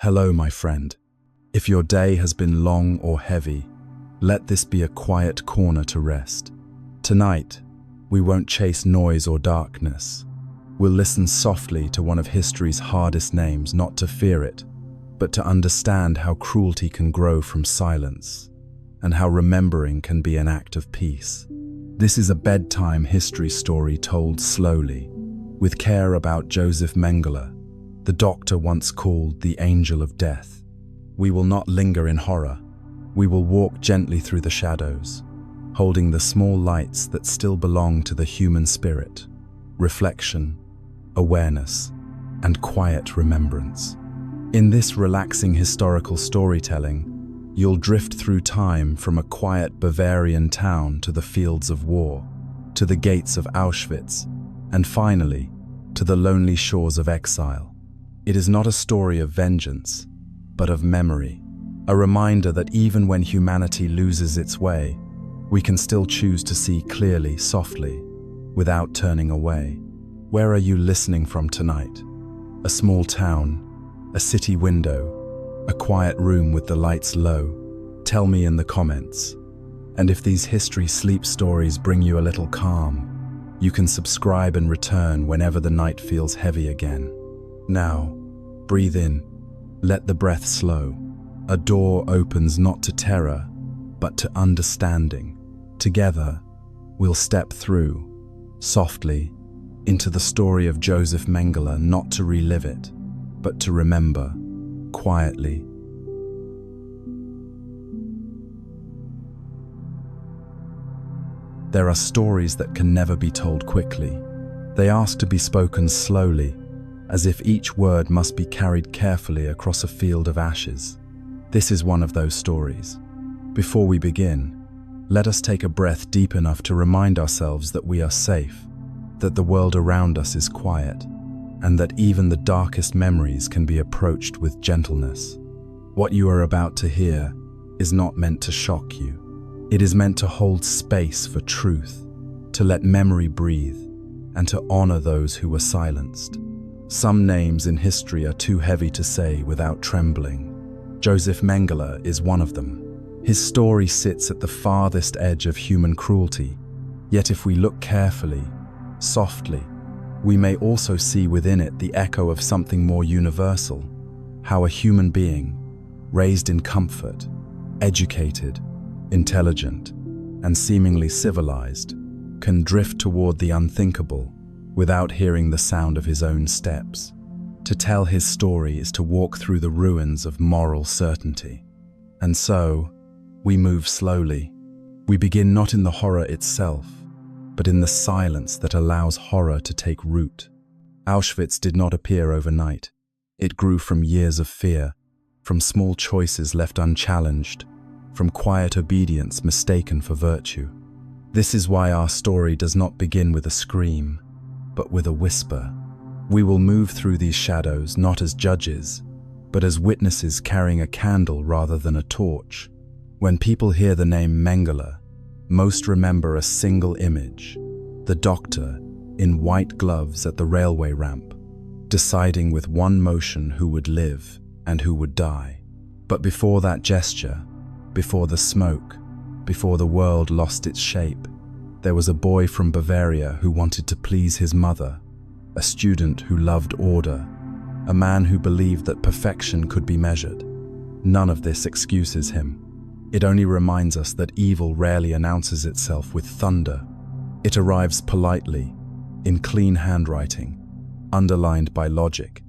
Hello, my friend. If your day has been long or heavy, let this be a quiet corner to rest. Tonight, we won't chase noise or darkness. We'll listen softly to one of history's hardest names, not to fear it, but to understand how cruelty can grow from silence, and how remembering can be an act of peace. This is a bedtime history story told slowly, with care about Josef Mengele, the doctor once called the Angel of Death. We will not linger in horror. We will walk gently through the shadows, holding the small lights that still belong to the human spirit: reflection, awareness, and quiet remembrance. In this relaxing historical storytelling, you'll drift through time from a quiet Bavarian town to the fields of war, to the gates of Auschwitz, and finally, to the lonely shores of exile. It is not a story of vengeance, but of memory, a reminder that even when humanity loses its way, we can still choose to see clearly, softly, without turning away. Where are you listening from tonight? A small town, a city window, a quiet room with the lights low? Tell me in the comments. And if these history sleep stories bring you a little calm, you can subscribe and return whenever the night feels heavy again. Now, breathe in, let the breath slow. A door opens not to terror, but to understanding. Together, we'll step through, softly, into the story of Josef Mengele, not to relive it, but to remember, quietly. There are stories that can never be told quickly. They ask to be spoken slowly, as if each word must be carried carefully across a field of ashes. This is one of those stories. Before we begin, let us take a breath deep enough to remind ourselves that we are safe, that the world around us is quiet, and that even the darkest memories can be approached with gentleness. What you are about to hear is not meant to shock you. It is meant to hold space for truth, to let memory breathe, and to honor those who were silenced. Some names in history are too heavy to say without trembling. Josef Mengele is one of them. His story sits at the farthest edge of human cruelty, yet if we look carefully, softly, we may also see within it the echo of something more universal: how a human being, raised in comfort, educated, intelligent, and seemingly civilized, can drift toward the unthinkable without hearing the sound of his own steps. To tell his story is to walk through the ruins of moral certainty. And so, we move slowly. We begin not in the horror itself, but in the silence that allows horror to take root. Auschwitz did not appear overnight. It grew from years of fear, from small choices left unchallenged, from quiet obedience mistaken for virtue. This is why our story does not begin with a scream, but with a whisper. We will move through these shadows not as judges, but as witnesses carrying a candle rather than a torch. When people hear the name Mengele, most remember a single image: the doctor in white gloves at the railway ramp, deciding with one motion who would live and who would die. But before that gesture, before the smoke, before the world lost its shape, there was a boy from Bavaria who wanted to please his mother, a student who loved order, a man who believed that perfection could be measured. None of this excuses him. It only reminds us that evil rarely announces itself with thunder. It arrives politely, in clean handwriting, underlined by logic.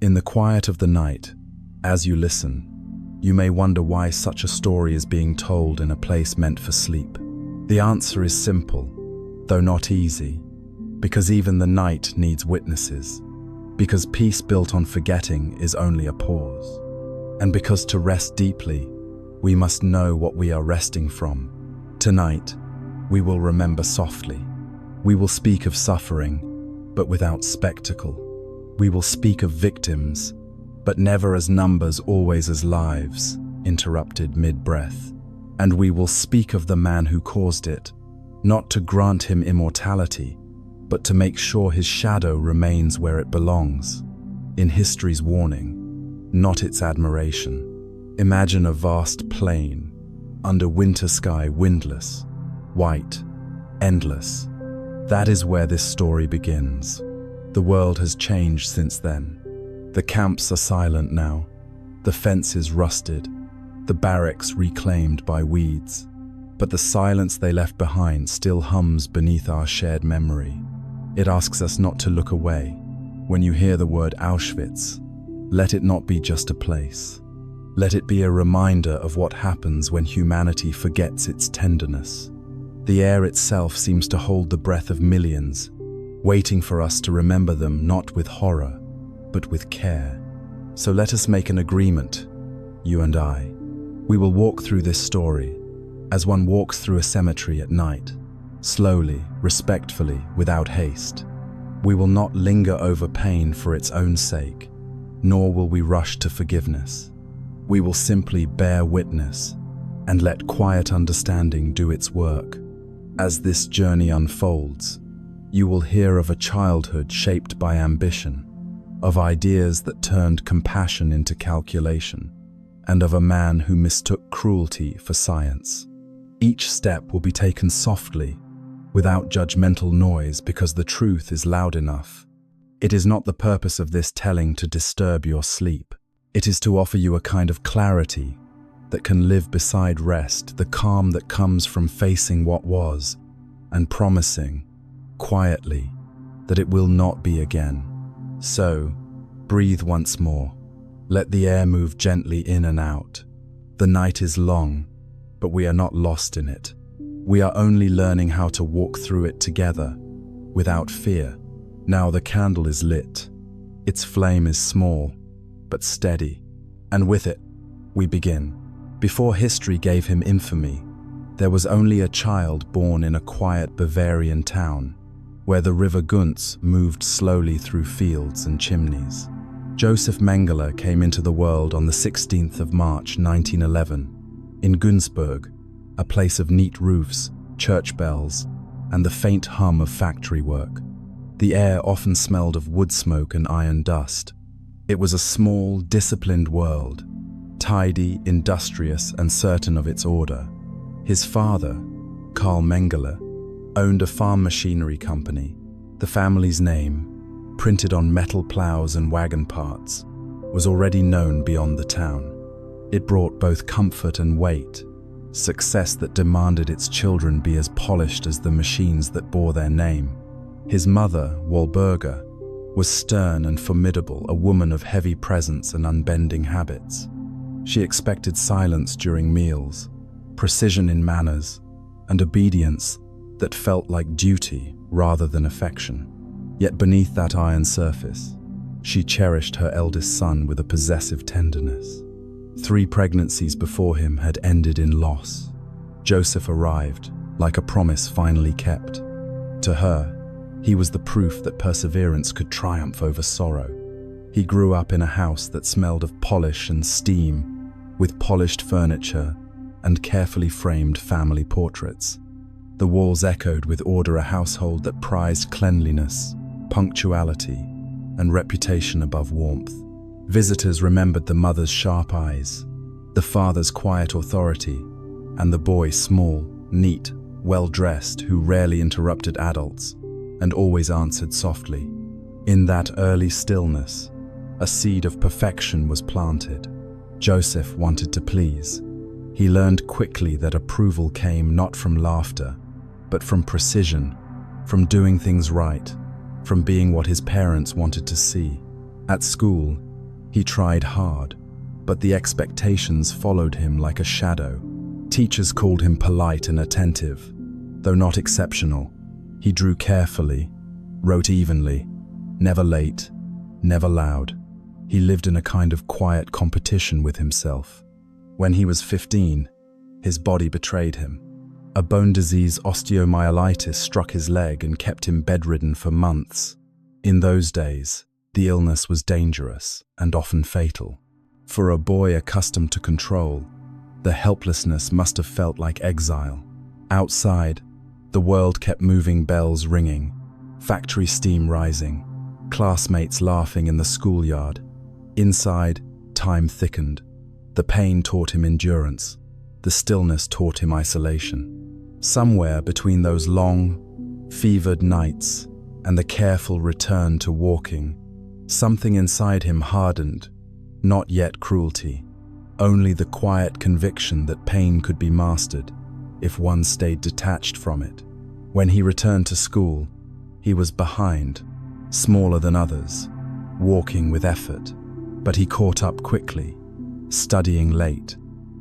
In the quiet of the night, as you listen, you may wonder why such a story is being told in a place meant for sleep. The answer is simple, though not easy, because even the night needs witnesses, because peace built on forgetting is only a pause, and because to rest deeply, we must know what we are resting from. Tonight, we will remember softly. We will speak of suffering, but without spectacle. We will speak of victims, but never as numbers, always as lives, interrupted mid-breath. And we will speak of the man who caused it, not to grant him immortality, but to make sure his shadow remains where it belongs, in history's warning. not its admiration. Imagine a vast plain, under winter sky, windless, white, endless. That is where this story begins. The world has changed since then. The camps are silent now, the fences rusted, the barracks reclaimed by weeds. But the silence they left behind still hums beneath our shared memory. It asks us not to look away. When you hear the word Auschwitz, let it not be just a place. Let it be a reminder of what happens when humanity forgets its tenderness. The air itself seems to hold the breath of millions, waiting for us to remember them not with horror, but with care. So let us make an agreement, you and I. We will walk through this story as one walks through a cemetery at night, slowly, respectfully, without haste. We will not linger over pain for its own sake, nor will we rush to forgiveness. We will simply bear witness and let quiet understanding do its work. As this journey unfolds, you will hear of a childhood shaped by ambition, of ideas that turned compassion into calculation, and of a man who mistook cruelty for science. Each step will be taken softly, without judgmental noise, because the truth is loud enough. It is not the purpose of this telling to disturb your sleep. It is to offer you a kind of clarity that can live beside rest, the calm that comes from facing what was and promising, quietly, that it will not be again. So, breathe once more. Let the air move gently in and out. The night is long, but we are not lost in it. We are only learning how to walk through it together, without fear. Now the candle is lit. Its flame is small, but steady, and with it, we begin. Before history gave him infamy, there was only a child born in a quiet Bavarian town, where the river Gunz moved slowly through fields and chimneys. Josef Mengele came into the world on the 16th of March 1911, in Günzburg, a place of neat roofs, church bells, and the faint hum of factory work. The air often smelled of wood smoke and iron dust. It was a small, disciplined world, tidy, industrious, and certain of its order. His father, Karl Mengele, owned a farm machinery company. The family's name, printed on metal plows and wagon parts, was already known beyond the town. It brought both comfort and weight, success that demanded its children be as polished as the machines that bore their name. His mother, Walburga, was stern and formidable, a woman of heavy presence and unbending habits. She expected silence during meals, precision in manners, and obedience that felt like duty rather than affection. Yet beneath that iron surface, she cherished her eldest son with a possessive tenderness. 3 pregnancies before him had ended in loss. Joseph arrived, like a promise finally kept. To her, he was the proof that perseverance could triumph over sorrow. He grew up in a house that smelled of polish and steam, with polished furniture and carefully framed family portraits. The walls echoed with order, a household that prized cleanliness, punctuality, and reputation above warmth. Visitors remembered the mother's sharp eyes, the father's quiet authority, and the boy small, neat, well-dressed, who rarely interrupted adults and always answered softly. In that early stillness, a seed of perfection was planted. Joseph wanted to please. He learned quickly that approval came not from laughter, but from precision, from doing things right, from being what his parents wanted to see. At school, he tried hard, but the expectations followed him like a shadow. Teachers called him polite and attentive, though not exceptional. He drew carefully, wrote evenly, never late, never loud. He lived in a kind of quiet competition with himself. When he was 15, his body betrayed him. A bone disease, osteomyelitis, struck his leg and kept him bedridden for months. In those days, the illness was dangerous and often fatal. For a boy accustomed to control, the helplessness must have felt like exile. Outside, the world kept moving, bells ringing, factory steam rising, classmates laughing in the schoolyard. Inside, time thickened, the pain taught him endurance, the stillness taught him isolation. Somewhere between those long, fevered nights and the careful return to walking, something inside him hardened, not yet cruelty, only the quiet conviction that pain could be mastered if one stayed detached from it. When he returned to school, he was behind, smaller than others, walking with effort, but he caught up quickly, studying late,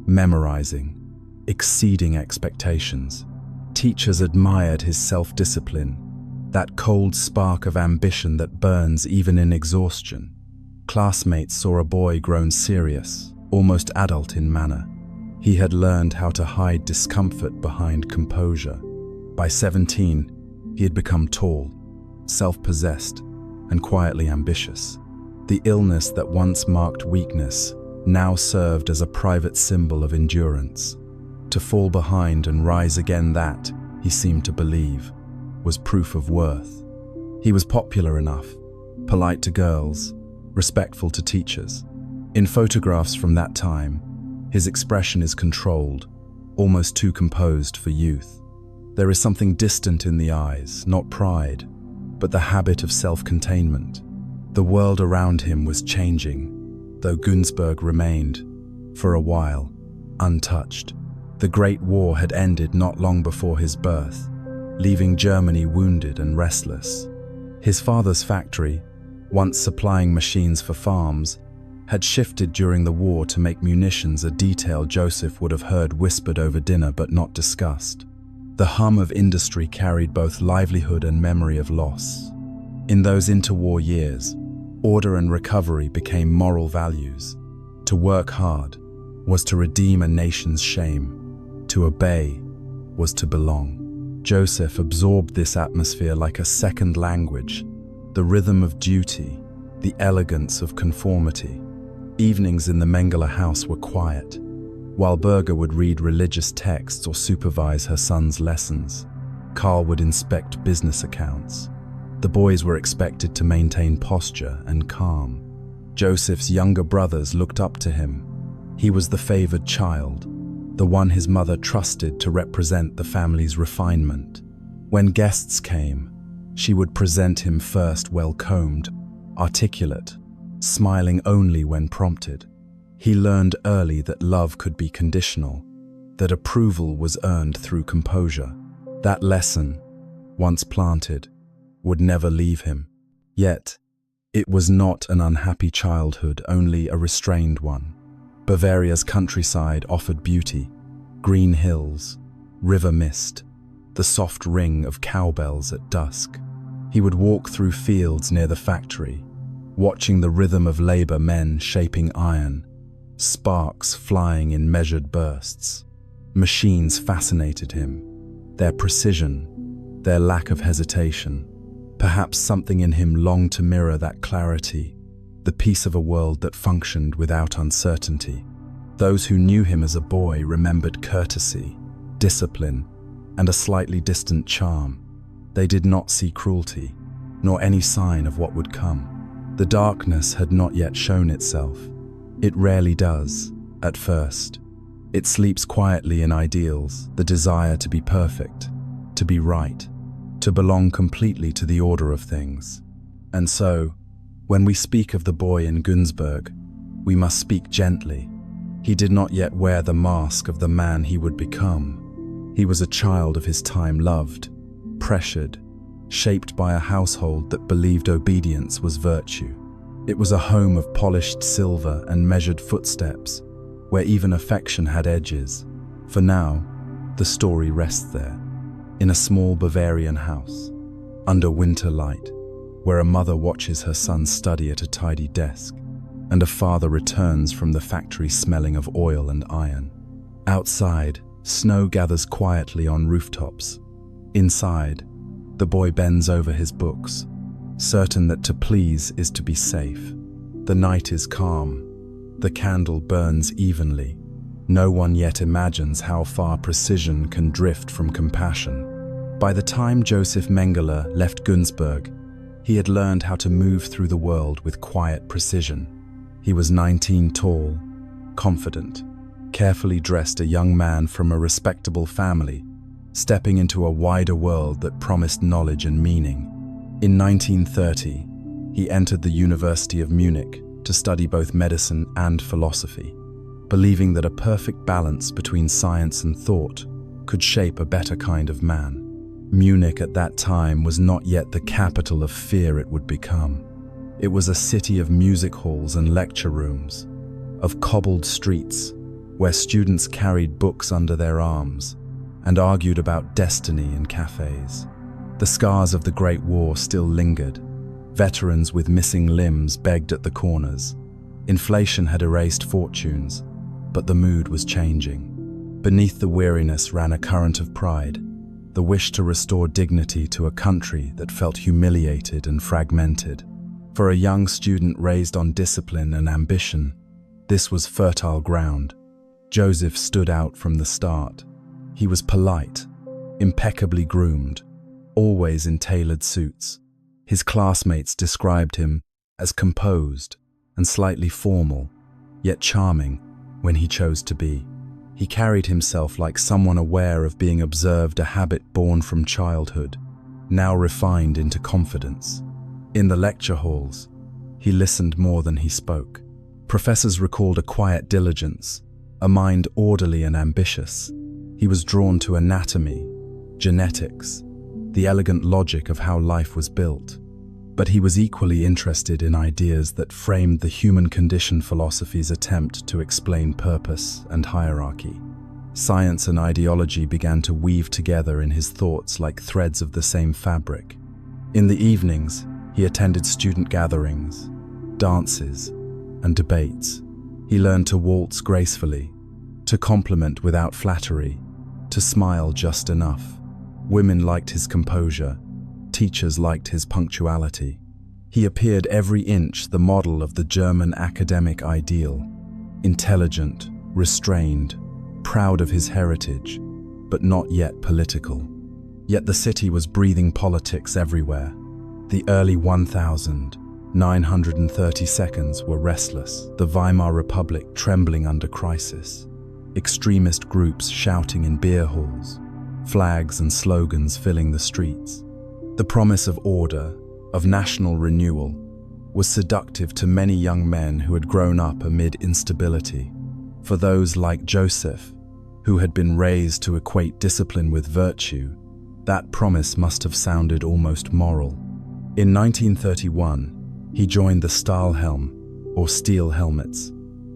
memorizing, exceeding expectations. Teachers admired his self-discipline, that cold spark of ambition that burns even in exhaustion. Classmates saw a boy grown serious, almost adult in manner. He had learned how to hide discomfort behind composure. By 17, he had become tall, self-possessed, and quietly ambitious. The illness that once marked weakness now served as a private symbol of endurance. To fall behind and rise again, that, he seemed to believe, was proof of worth. He was popular enough, polite to girls, respectful to teachers. In photographs from that time, his expression is controlled, almost too composed for youth. There is something distant in the eyes, not pride, but the habit of self-containment. The world around him was changing, though Günzburg remained, for a while, untouched. The Great War had ended not long before his birth, leaving Germany wounded and restless. His father's factory, once supplying machines for farms, had shifted during the war to make munitions, a detail Josef would have heard whispered over dinner but not discussed. The hum of industry carried both livelihood and memory of loss. In those interwar years, order and recovery became moral values. To work hard was to redeem a nation's shame. To obey was to belong. Josef absorbed this atmosphere like a second language, the rhythm of duty, the elegance of conformity. Evenings in the Mengele house were quiet, while Berger would read religious texts or supervise her son's lessons. Karl would inspect business accounts. The boys were expected to maintain posture and calm. Josef's younger brothers looked up to him. He was the favored child, the one his mother trusted to represent the family's refinement. When guests came, she would present him first well-combed, articulate, smiling only when prompted. He learned early that love could be conditional, that approval was earned through composure. That lesson, once planted, would never leave him. Yet, it was not an unhappy childhood, only a restrained one. Bavaria's countryside offered beauty, green hills, river mist, the soft ring of cowbells at dusk. He would walk through fields near the factory, watching the rhythm of labor, men shaping iron, sparks flying in measured bursts. Machines fascinated him, their precision, their lack of hesitation. Perhaps something in him longed to mirror that clarity, the peace of a world that functioned without uncertainty. Those who knew him as a boy remembered courtesy, discipline, and a slightly distant charm. They did not see cruelty, nor any sign of what would come. The darkness had not yet shown itself. It rarely does, at first. It sleeps quietly in ideals, the desire to be perfect, to be right, to belong completely to the order of things. And so, when we speak of the boy in Günzburg, we must speak gently. He did not yet wear the mask of the man he would become. He was a child of his time, loved, pressured, shaped by a household that believed obedience was virtue. It was a home of polished silver and measured footsteps, where even affection had edges. For now, the story rests there, in a small Bavarian house, under winter light, where a mother watches her son study at a tidy desk, and a father returns from the factory smelling of oil and iron. Outside, snow gathers quietly on rooftops. Inside, the boy bends over his books, certain that to please is to be safe. The night is calm. The candle burns evenly. No one yet imagines how far precision can drift from compassion. By the time Josef Mengele left Günzburg, he had learned how to move through the world with quiet precision. He was 19, tall, confident, carefully dressed, a young man from a respectable family, stepping into a wider world that promised knowledge and meaning. In 1930, he entered the University of Munich to study both medicine and philosophy, believing that a perfect balance between science and thought could shape a better kind of man. Munich at that time was not yet the capital of fear it would become. It was a city of music halls and lecture rooms, of cobbled streets where students carried books under their arms and argued about destiny in cafes. The scars of the Great War still lingered. Veterans with missing limbs begged at the corners. Inflation had erased fortunes, but the mood was changing. Beneath the weariness ran a current of pride, the wish to restore dignity to a country that felt humiliated and fragmented. For a young student raised on discipline and ambition, this was fertile ground. Josef stood out from the start. He was polite, impeccably groomed, always in tailored suits. His classmates described him as composed and slightly formal, yet charming when he chose to be. He carried himself like someone aware of being observed, a habit born from childhood, now refined into confidence. In the lecture halls, he listened more than he spoke. Professors recalled a quiet diligence, a mind orderly and ambitious. He was drawn to anatomy, genetics, the elegant logic of how life was built. But he was equally interested in ideas that framed the human condition, philosophy's attempt to explain purpose and hierarchy. Science and ideology began to weave together in his thoughts like threads of the same fabric. In the evenings, he attended student gatherings, dances, and debates. He learned to waltz gracefully, to compliment without flattery, to smile just enough. Women liked his composure. Teachers liked his punctuality. He appeared every inch the model of the German academic ideal. Intelligent, restrained, proud of his heritage, but not yet political. Yet the city was breathing politics everywhere. The early 1930s were restless, the Weimar Republic trembling under crisis. Extremist groups shouting in beer halls, flags and slogans filling the streets. The promise of order, of national renewal, was seductive to many young men who had grown up amid instability. For those like Josef, who had been raised to equate discipline with virtue, that promise must have sounded almost moral. In 1931, he joined the Stahlhelm, or Steel Helmets,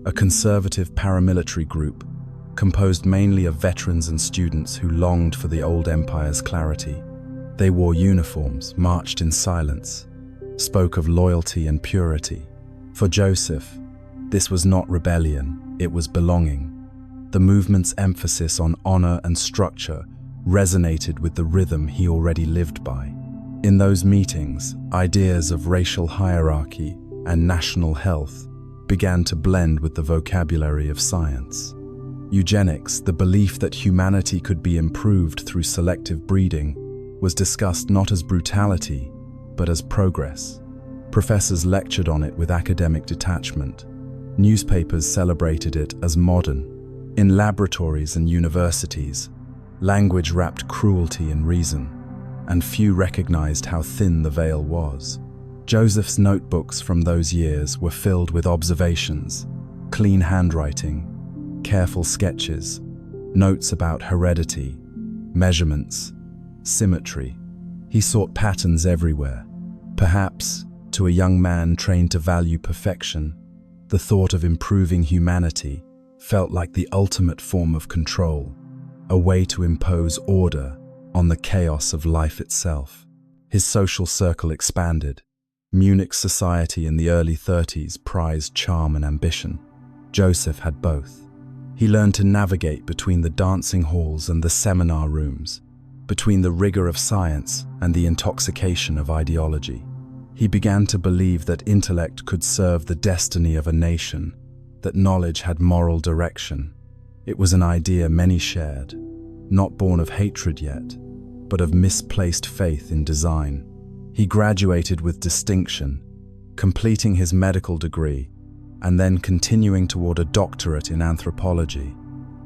a conservative paramilitary group composed mainly of veterans and students who longed for the old empire's clarity. They wore uniforms, marched in silence, spoke of loyalty and purity. For Josef, this was not rebellion, it was belonging. The movement's emphasis on honor and structure resonated with the rhythm he already lived by. In those meetings, ideas of racial hierarchy and national health began to blend with the vocabulary of science. Eugenics, the belief that humanity could be improved through selective breeding, was discussed not as brutality, but as progress. Professors lectured on it with academic detachment. Newspapers celebrated it as modern. In laboratories and universities, language wrapped cruelty in reason, and few recognized how thin the veil was. Josef's notebooks from those years were filled with observations, clean handwriting, careful sketches, notes about heredity, measurements, symmetry. He sought patterns everywhere. Perhaps, to a young man trained to value perfection, the thought of improving humanity felt like the ultimate form of control, a way to impose order on the chaos of life itself. His social circle expanded. Munich's society in the early 30s prized charm and ambition. Josef had both. He learned to navigate between the dancing halls and the seminar rooms, between the rigor of science and the intoxication of ideology. He began to believe that intellect could serve the destiny of a nation, that knowledge had moral direction. It was an idea many shared, not born of hatred yet, but of misplaced faith in design. He graduated with distinction, completing his medical degree, and then continuing toward a doctorate in anthropology.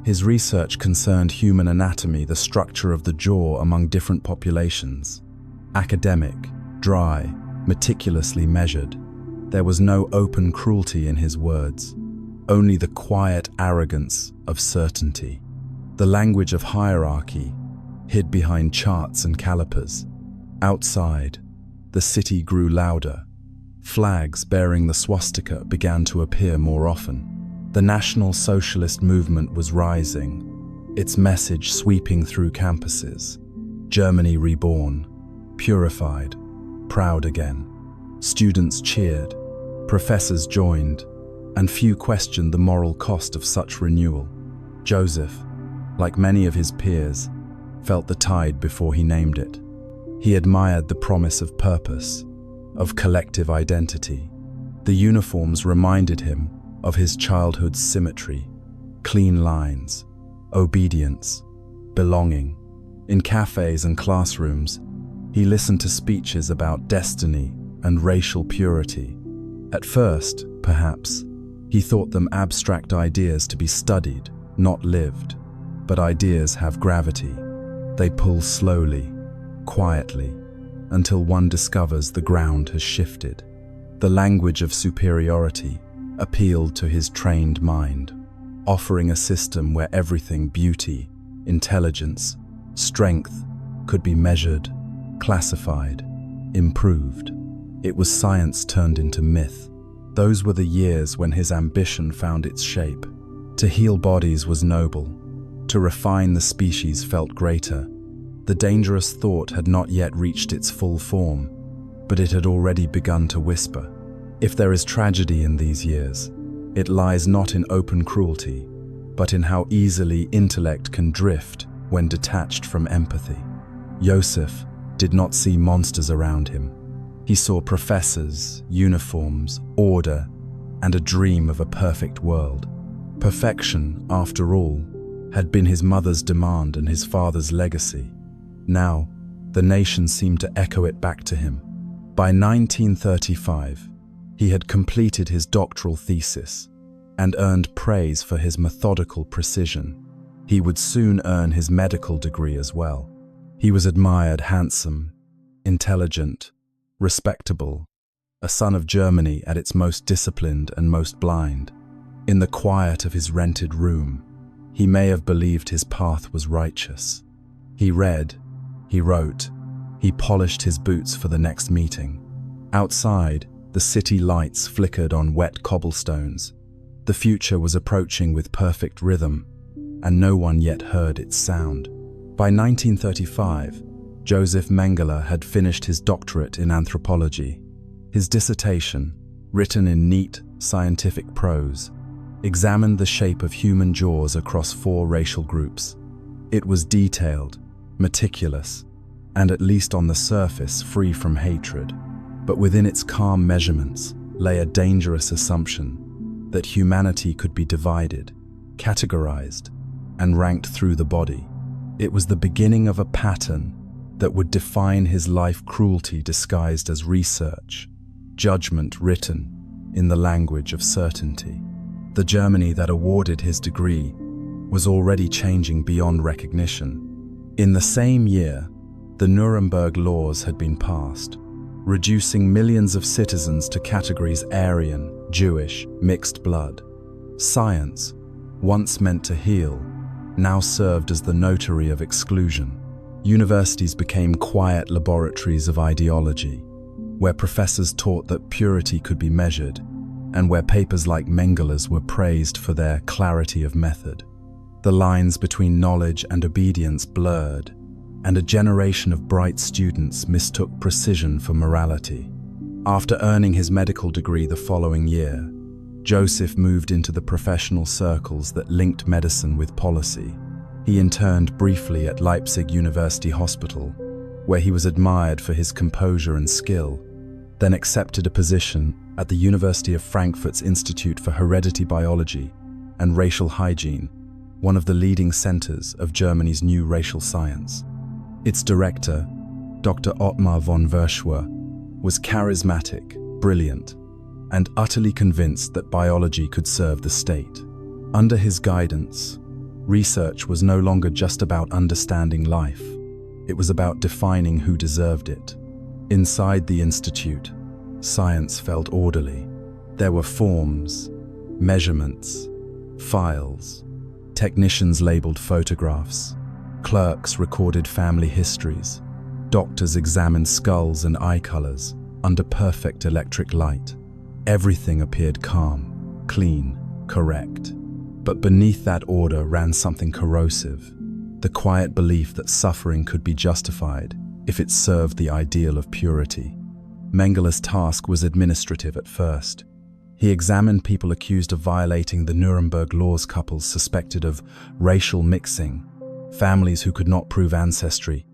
His research concerned human anatomy, the structure of the jaw among different populations. Academic, dry, meticulously measured. There was no open cruelty in his words, only the quiet arrogance of certainty. The language of hierarchy hid behind charts and calipers. Outside, the city grew louder. Flags bearing the swastika began to appear more often. The National Socialist movement was rising, its message sweeping through campuses. Germany reborn, purified, proud again. Students cheered, professors joined, and few questioned the moral cost of such renewal. Josef, like many of his peers, felt the tide before he named it. He admired the promise of purpose, of collective identity. The uniforms reminded him of his childhood's symmetry, clean lines, obedience, belonging. In cafes and classrooms, he listened to speeches about destiny and racial purity. At first, perhaps, he thought them abstract ideas to be studied, not lived. But ideas have gravity. They pull slowly, quietly, until one discovers the ground has shifted. The language of superiority appealed to his trained mind, offering a system where everything, beauty, intelligence, strength, could be measured, classified, improved. It was science turned into myth. Those were the years when his ambition found its shape. To heal bodies was noble. To refine the species felt greater. The dangerous thought had not yet reached its full form, but it had already begun to whisper. If there is tragedy in these years, it lies not in open cruelty, but in how easily intellect can drift when detached from empathy. Josef did not see monsters around him. He saw professors, uniforms, order, and a dream of a perfect world. Perfection, after all, had been his mother's demand and his father's legacy. Now, the nation seemed to echo it back to him. By 1935, he had completed his doctoral thesis and earned praise for his methodical precision. He would soon earn his medical degree as well. He was admired, handsome, intelligent, respectable, a son of Germany at its most disciplined and most blind. In the quiet of his rented room, he may have believed his path was righteous. He read, he wrote, he polished his boots for the next meeting. Outside, the city lights flickered on wet cobblestones. The future was approaching with perfect rhythm, and no one yet heard its sound. By 1935, Josef Mengele had finished his doctorate in anthropology. His dissertation, written in neat, scientific prose, examined the shape of human jaws across 4 racial groups. It was detailed, meticulous, and at least on the surface free from hatred. But within its calm measurements lay a dangerous assumption that humanity could be divided, categorized, and ranked through the body. It was the beginning of a pattern that would define his life: cruelty disguised as research, judgment written in the language of certainty. The Germany that awarded his degree was already changing beyond recognition. In the same year, the Nuremberg laws had been passed, reducing millions of citizens to categories Aryan, Jewish, mixed blood. Science, once meant to heal, now served as the notary of exclusion. Universities became quiet laboratories of ideology, where professors taught that purity could be measured, and where papers like Mengele's were praised for their clarity of method. The lines between knowledge and obedience blurred, and a generation of bright students mistook precision for morality. After earning his medical degree the following year, Josef moved into the professional circles that linked medicine with policy. He interned briefly at Leipzig University Hospital, where he was admired for his composure and skill, then accepted a position at the University of Frankfurt's Institute for Heredity Biology and Racial Hygiene, one of the leading centers of Germany's new racial science. Its director, Dr. Ottmar von Verschwer, was charismatic, brilliant, and utterly convinced that biology could serve the state. Under his guidance, research was no longer just about understanding life. It was about defining who deserved it. Inside the institute, science felt orderly. There were forms, measurements, files. Technicians labeled photographs. Clerks recorded family histories. Doctors examined skulls and eye colors under perfect electric light. Everything appeared calm, clean, correct. But beneath that order ran something corrosive, the quiet belief that suffering could be justified if it served the ideal of purity. Mengele's task was administrative at first. He examined people accused of violating the Nuremberg laws, couples suspected of racial mixing, families who could not prove ancestry,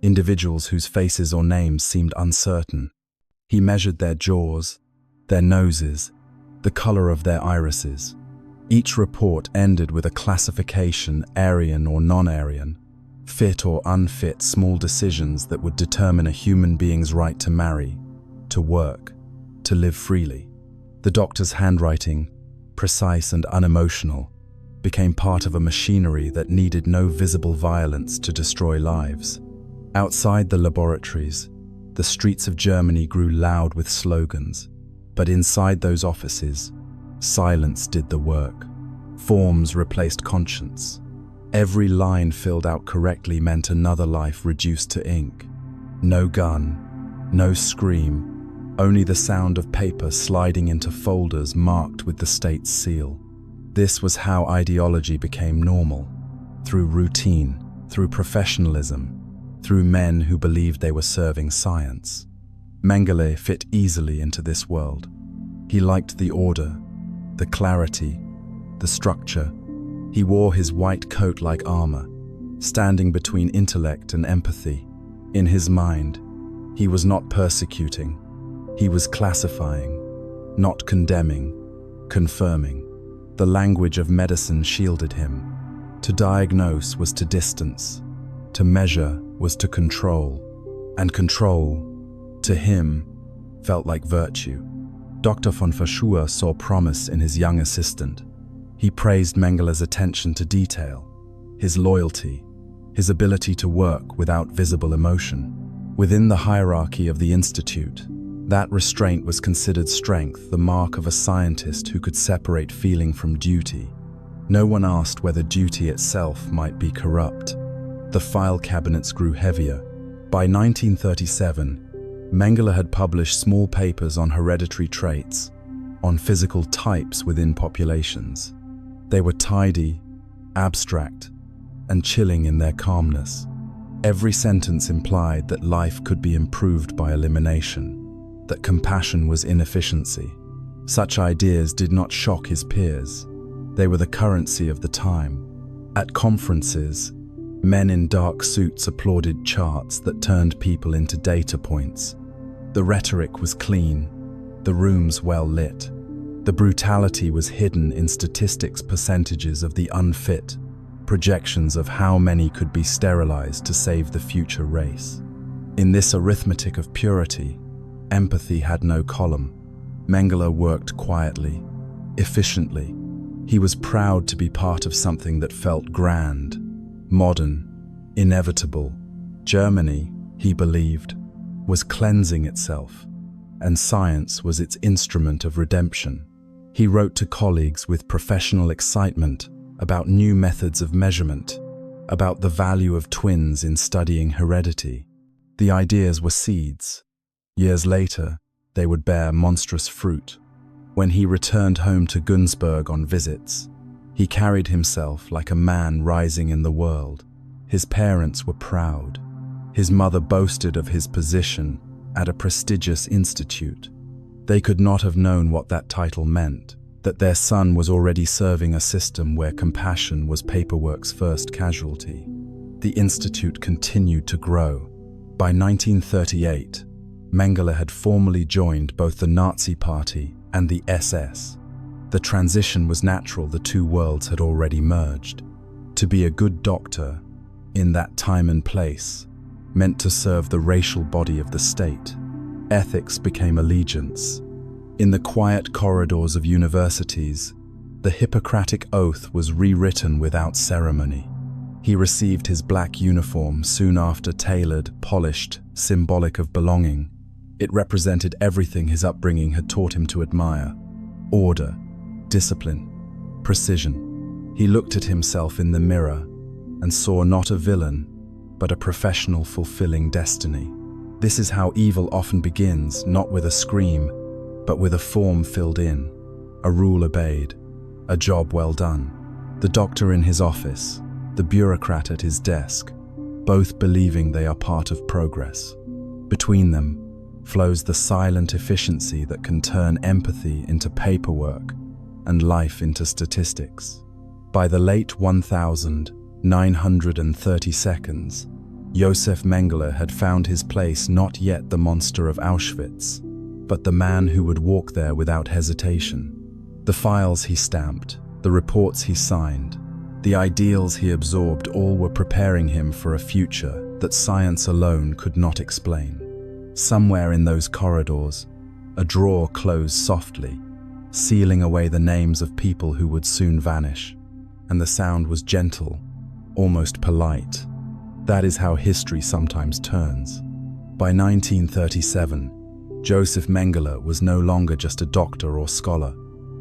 individuals whose faces or names seemed uncertain. He measured their jaws, their noses, the color of their irises. Each report ended with a classification, Aryan or non-Aryan, fit or unfit, small decisions that would determine a human being's right to marry, to work, to live freely. The doctor's handwriting, precise and unemotional, became part of a machinery that needed no visible violence to destroy lives. Outside the laboratories, the streets of Germany grew loud with slogans, but inside those offices, silence did the work. Forms replaced conscience. Every line filled out correctly meant another life reduced to ink. No gun, no scream, only the sound of paper sliding into folders marked with the state's seal. This was how ideology became normal, through routine, through professionalism, through men who believed they were serving science. Mengele fit easily into this world. He liked the order, the clarity, the structure. He wore his white coat like armor, standing between intellect and empathy. In his mind, he was not persecuting. He was classifying, not condemning, confirming. The language of medicine shielded him. To diagnose was to distance. To measure was to control. And control, to him, felt like virtue. Dr. von Verschuer saw promise in his young assistant. He praised Mengele's attention to detail, his loyalty, his ability to work without visible emotion. Within the hierarchy of the institute, that restraint was considered strength, the mark of a scientist who could separate feeling from duty. No one asked whether duty itself might be corrupt. The file cabinets grew heavier. By 1937, Mengele had published small papers on hereditary traits, on physical types within populations. They were tidy, abstract, and chilling in their calmness. Every sentence implied that life could be improved by elimination, that compassion was inefficiency. Such ideas did not shock his peers. They were the currency of the time. At conferences, men in dark suits applauded charts that turned people into data points. The rhetoric was clean, the rooms well lit. The brutality was hidden in statistics, percentages of the unfit, projections of how many could be sterilized to save the future race. In this arithmetic of purity, empathy had no column. Mengele worked quietly, efficiently. He was proud to be part of something that felt grand, modern, inevitable. Germany, he believed, was cleansing itself, and science was its instrument of redemption. He wrote to colleagues with professional excitement about new methods of measurement, about the value of twins in studying heredity. The ideas were seeds. Years later, they would bear monstrous fruit. When he returned home to Günzburg on visits, he carried himself like a man rising in the world. His parents were proud. His mother boasted of his position at a prestigious institute. They could not have known what that title meant, that their son was already serving a system where compassion was paperwork's first casualty. The institute continued to grow. By 1938, Mengele had formally joined both the Nazi Party and the SS. The transition was natural, the two worlds had already merged. To be a good doctor, in that time and place, meant to serve the racial body of the state. Ethics became allegiance. In the quiet corridors of universities, the Hippocratic Oath was rewritten without ceremony. He received his black uniform soon after, tailored, polished, symbolic of belonging. It represented everything his upbringing had taught him to admire: order, discipline, precision. He looked at himself in the mirror and saw not a villain, but a professional fulfilling destiny. This is how evil often begins, not with a scream, but with a form filled in, a rule obeyed, a job well done. The doctor in his office, the bureaucrat at his desk, both believing they are part of progress. Between them flows the silent efficiency that can turn empathy into paperwork and life into statistics. By the late 1930s, Josef Mengele had found his place, not yet the monster of Auschwitz, but the man who would walk there without hesitation. The files he stamped, the reports he signed, the ideals he absorbed, all were preparing him for a future that science alone could not explain. Somewhere in those corridors, a drawer closed softly, sealing away the names of people who would soon vanish, and the sound was gentle, almost polite. That is how history sometimes turns. By 1937, Josef Mengele was no longer just a doctor or scholar.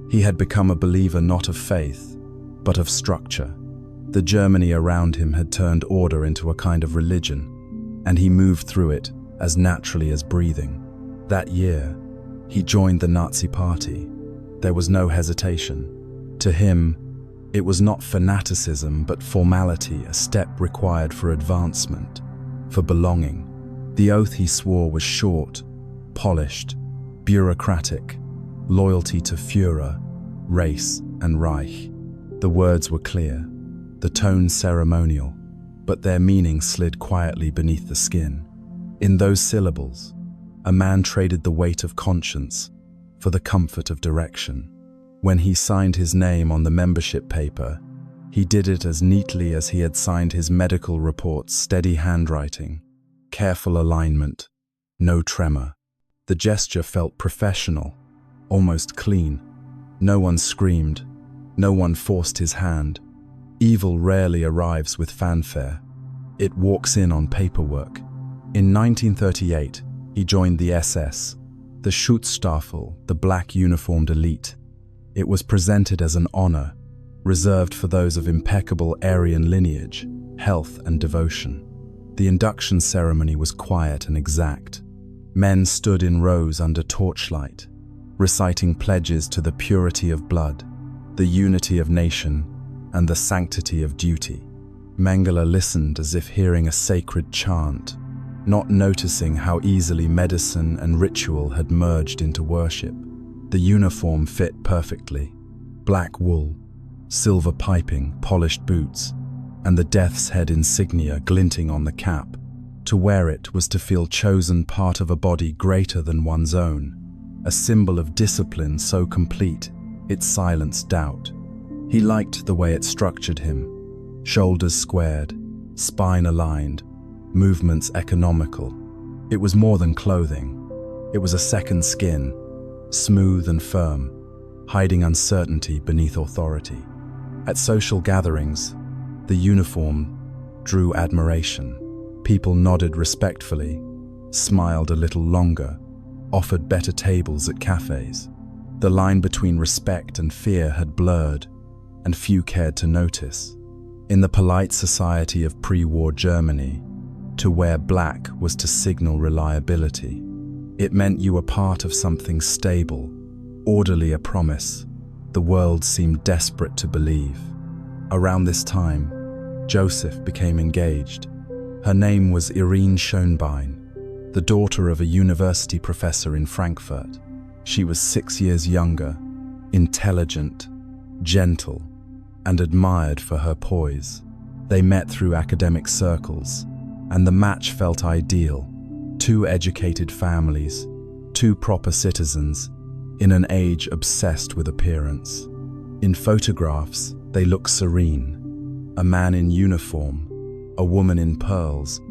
He had become a believer not of faith, but of structure. The Germany around him had turned order into a kind of religion, and he moved through it as naturally as breathing. That year, he joined the Nazi Party. There was no hesitation. To him, it was not fanaticism, but formality, a step required for advancement, for belonging. The oath he swore was short, polished, bureaucratic: loyalty to Führer, race, and Reich. The words were clear, the tone ceremonial, but their meaning slid quietly beneath the skin. In those syllables, a man traded the weight of conscience for the comfort of direction. When he signed his name on the membership paper, he did it as neatly as he had signed his medical reports: steady handwriting, careful alignment, no tremor. The gesture felt professional, almost clean. No one screamed, no one forced his hand. Evil rarely arrives with fanfare. It walks in on paperwork. In 1938, he joined the SS, the Schutzstaffel, the black uniformed elite. It was presented as an honor, reserved for those of impeccable Aryan lineage, health, and devotion. The induction ceremony was quiet and exact. Men stood in rows under torchlight, reciting pledges to the purity of blood, the unity of nation, and the sanctity of duty. Mengele listened as if hearing a sacred chant, not noticing how easily medicine and ritual had merged into worship. The uniform fit perfectly: black wool, silver piping, polished boots, and the death's head insignia glinting on the cap. To wear it was to feel chosen, part of a body greater than one's own, a symbol of discipline so complete it silenced doubt. He liked the way it structured him: shoulders squared, spine aligned, movements economical. It was more than clothing. It was a second skin, smooth and firm, hiding uncertainty beneath authority. At social gatherings, the uniform drew admiration. People nodded respectfully, smiled a little longer, offered better tables at cafes. The line between respect and fear had blurred, and few cared to notice. In the polite society of pre-war Germany, to wear black was to signal reliability. It meant you were part of something stable, orderly, a promise the world seemed desperate to believe. Around this time, Josef became engaged. Her name was Irene Schönbein, the daughter of a university professor in Frankfurt. She was 6 years younger, intelligent, gentle, and admired for her poise. They met through academic circles, and the match felt ideal. Two educated families, two proper citizens, in an age obsessed with appearance. In photographs, they look serene. A man in uniform, a woman in pearls,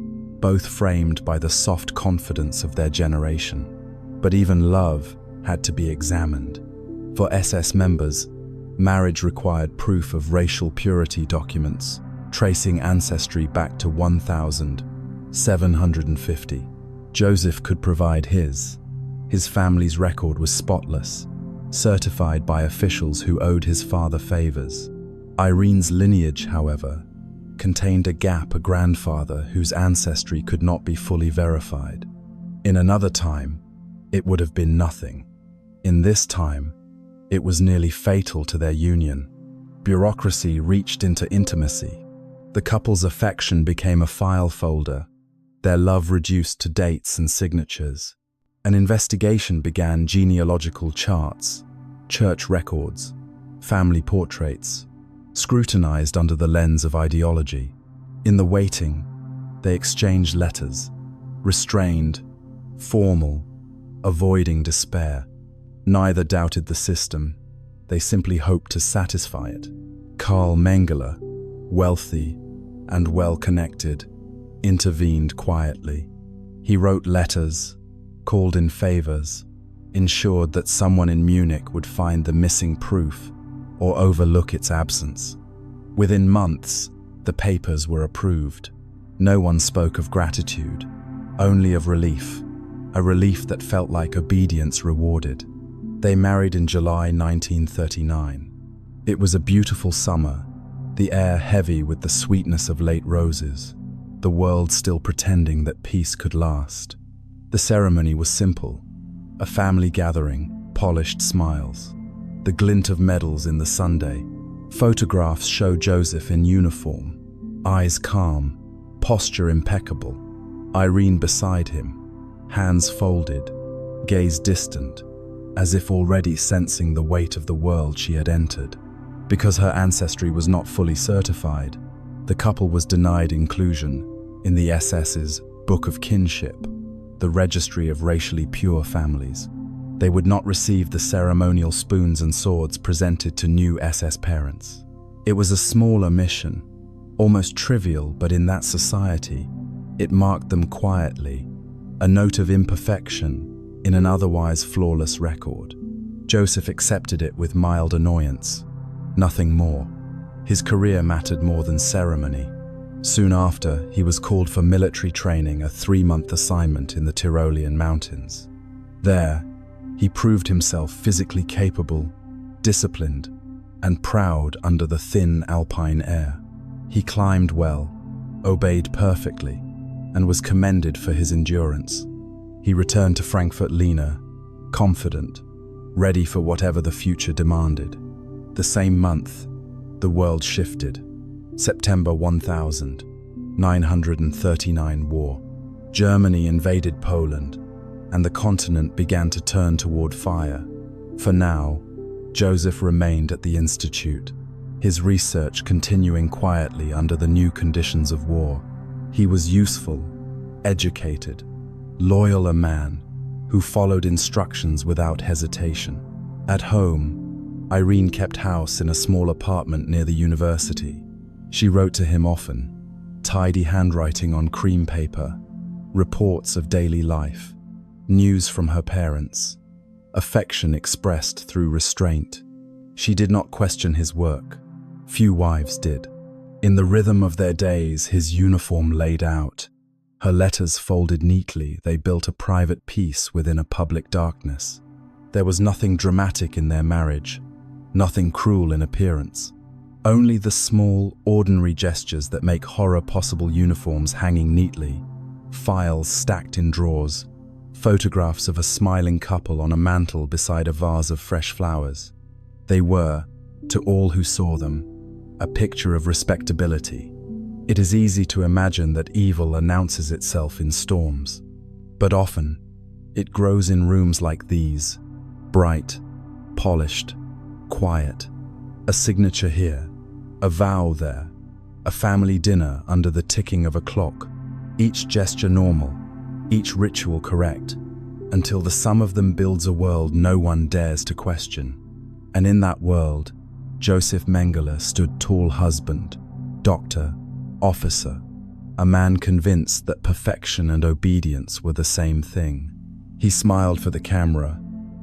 both framed by the soft confidence of their generation. But even love had to be examined. For SS members, marriage required proof of racial purity documents, tracing ancestry back to 1750. Josef could provide his. His family's record was spotless, certified by officials who owed his father favors. Irene's lineage, however, contained a gap: a grandfather whose ancestry could not be fully verified. In another time, it would have been nothing. In this time, it was nearly fatal to their union. Bureaucracy reached into intimacy. The couple's affection became a file folder, their love reduced to dates and signatures. An investigation began: genealogical charts, church records, family portraits, scrutinized under the lens of ideology. In the waiting, they exchanged letters, restrained, formal, avoiding despair. Neither doubted the system, they simply hoped to satisfy it. Carl Mengele, wealthy and well-connected, intervened quietly. He wrote letters, called in favors, ensured that someone in Munich would find the missing proof or overlook its absence. Within months, the papers were approved. No one spoke of gratitude, only of relief, a relief that felt like obedience rewarded. They married in July 1939. It was a beautiful summer, the air heavy with the sweetness of late roses, the world still pretending that peace could last. The ceremony was simple, a family gathering, polished smiles, the glint of medals in the sundae. Photographs show Josef in uniform, eyes calm, posture impeccable. Irene beside him, hands folded, gaze distant, as if already sensing the weight of the world she had entered. Because her ancestry was not fully certified, the couple was denied inclusion in the SS's Book of Kinship, the registry of racially pure families. They would not receive the ceremonial spoons and swords presented to new SS parents. It was a small omission, almost trivial, but in that society, it marked them quietly, a note of imperfection in an otherwise flawless record. Josef accepted it with mild annoyance, nothing more. His career mattered more than ceremony. Soon after, he was called for military training, a 3-month assignment in the Tyrolean mountains. There, he proved himself physically capable, disciplined, and proud under the thin alpine air. He climbed well, obeyed perfectly, and was commended for his endurance. He returned to Frankfurt-Lena, confident, ready for whatever the future demanded. The same month, the world shifted. September 1939 war. Germany invaded Poland, and the continent began to turn toward fire. For now, Josef remained at the Institute, his research continuing quietly under the new conditions of war. He was useful, educated, loyal, a man who followed instructions without hesitation. At home, Irene kept house in a small apartment near the university. She wrote to him often, tidy handwriting on cream paper, reports of daily life, news from her parents, affection expressed through restraint. She did not question his work. Few wives did. In the rhythm of their days, his uniform laid out, her letters folded neatly, they built a private peace within a public darkness. There was nothing dramatic in their marriage, nothing cruel in appearance. Only the small, ordinary gestures that make horror possible: uniforms hanging neatly, files stacked in drawers, photographs of a smiling couple on a mantel beside a vase of fresh flowers. They were, to all who saw them, a picture of respectability. It is easy to imagine that evil announces itself in storms, but often it grows in rooms like these, bright, polished, quiet. A signature here, a vow there, a family dinner under the ticking of a clock, each gesture normal, each ritual correct, until the sum of them builds a world no one dares to question. And in that world, Josef Mengele stood, tall husband, doctor, officer, a man convinced that perfection and obedience were the same thing. He smiled for the camera,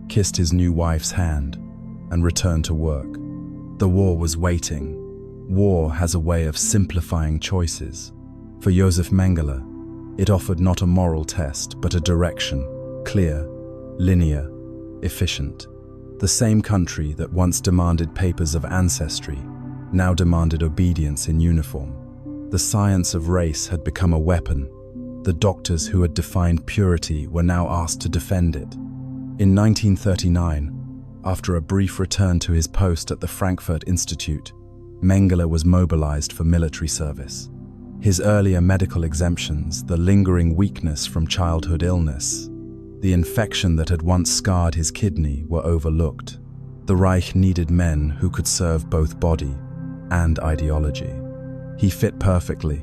kissed his new wife's hand, and returned to work. The war was waiting. War has a way of simplifying choices. For Josef Mengele, it offered not a moral test, but a direction, clear, linear, efficient. The same country that once demanded papers of ancestry now demanded obedience in uniform. The science of race had become a weapon. The doctors who had defined purity were now asked to defend it. In 1939, after a brief return to his post at the Frankfurt Institute, Mengele was mobilized for military service. His earlier medical exemptions, the lingering weakness from childhood illness, the infection that had once scarred his kidney were overlooked. The Reich needed men who could serve both body and ideology. He fit perfectly.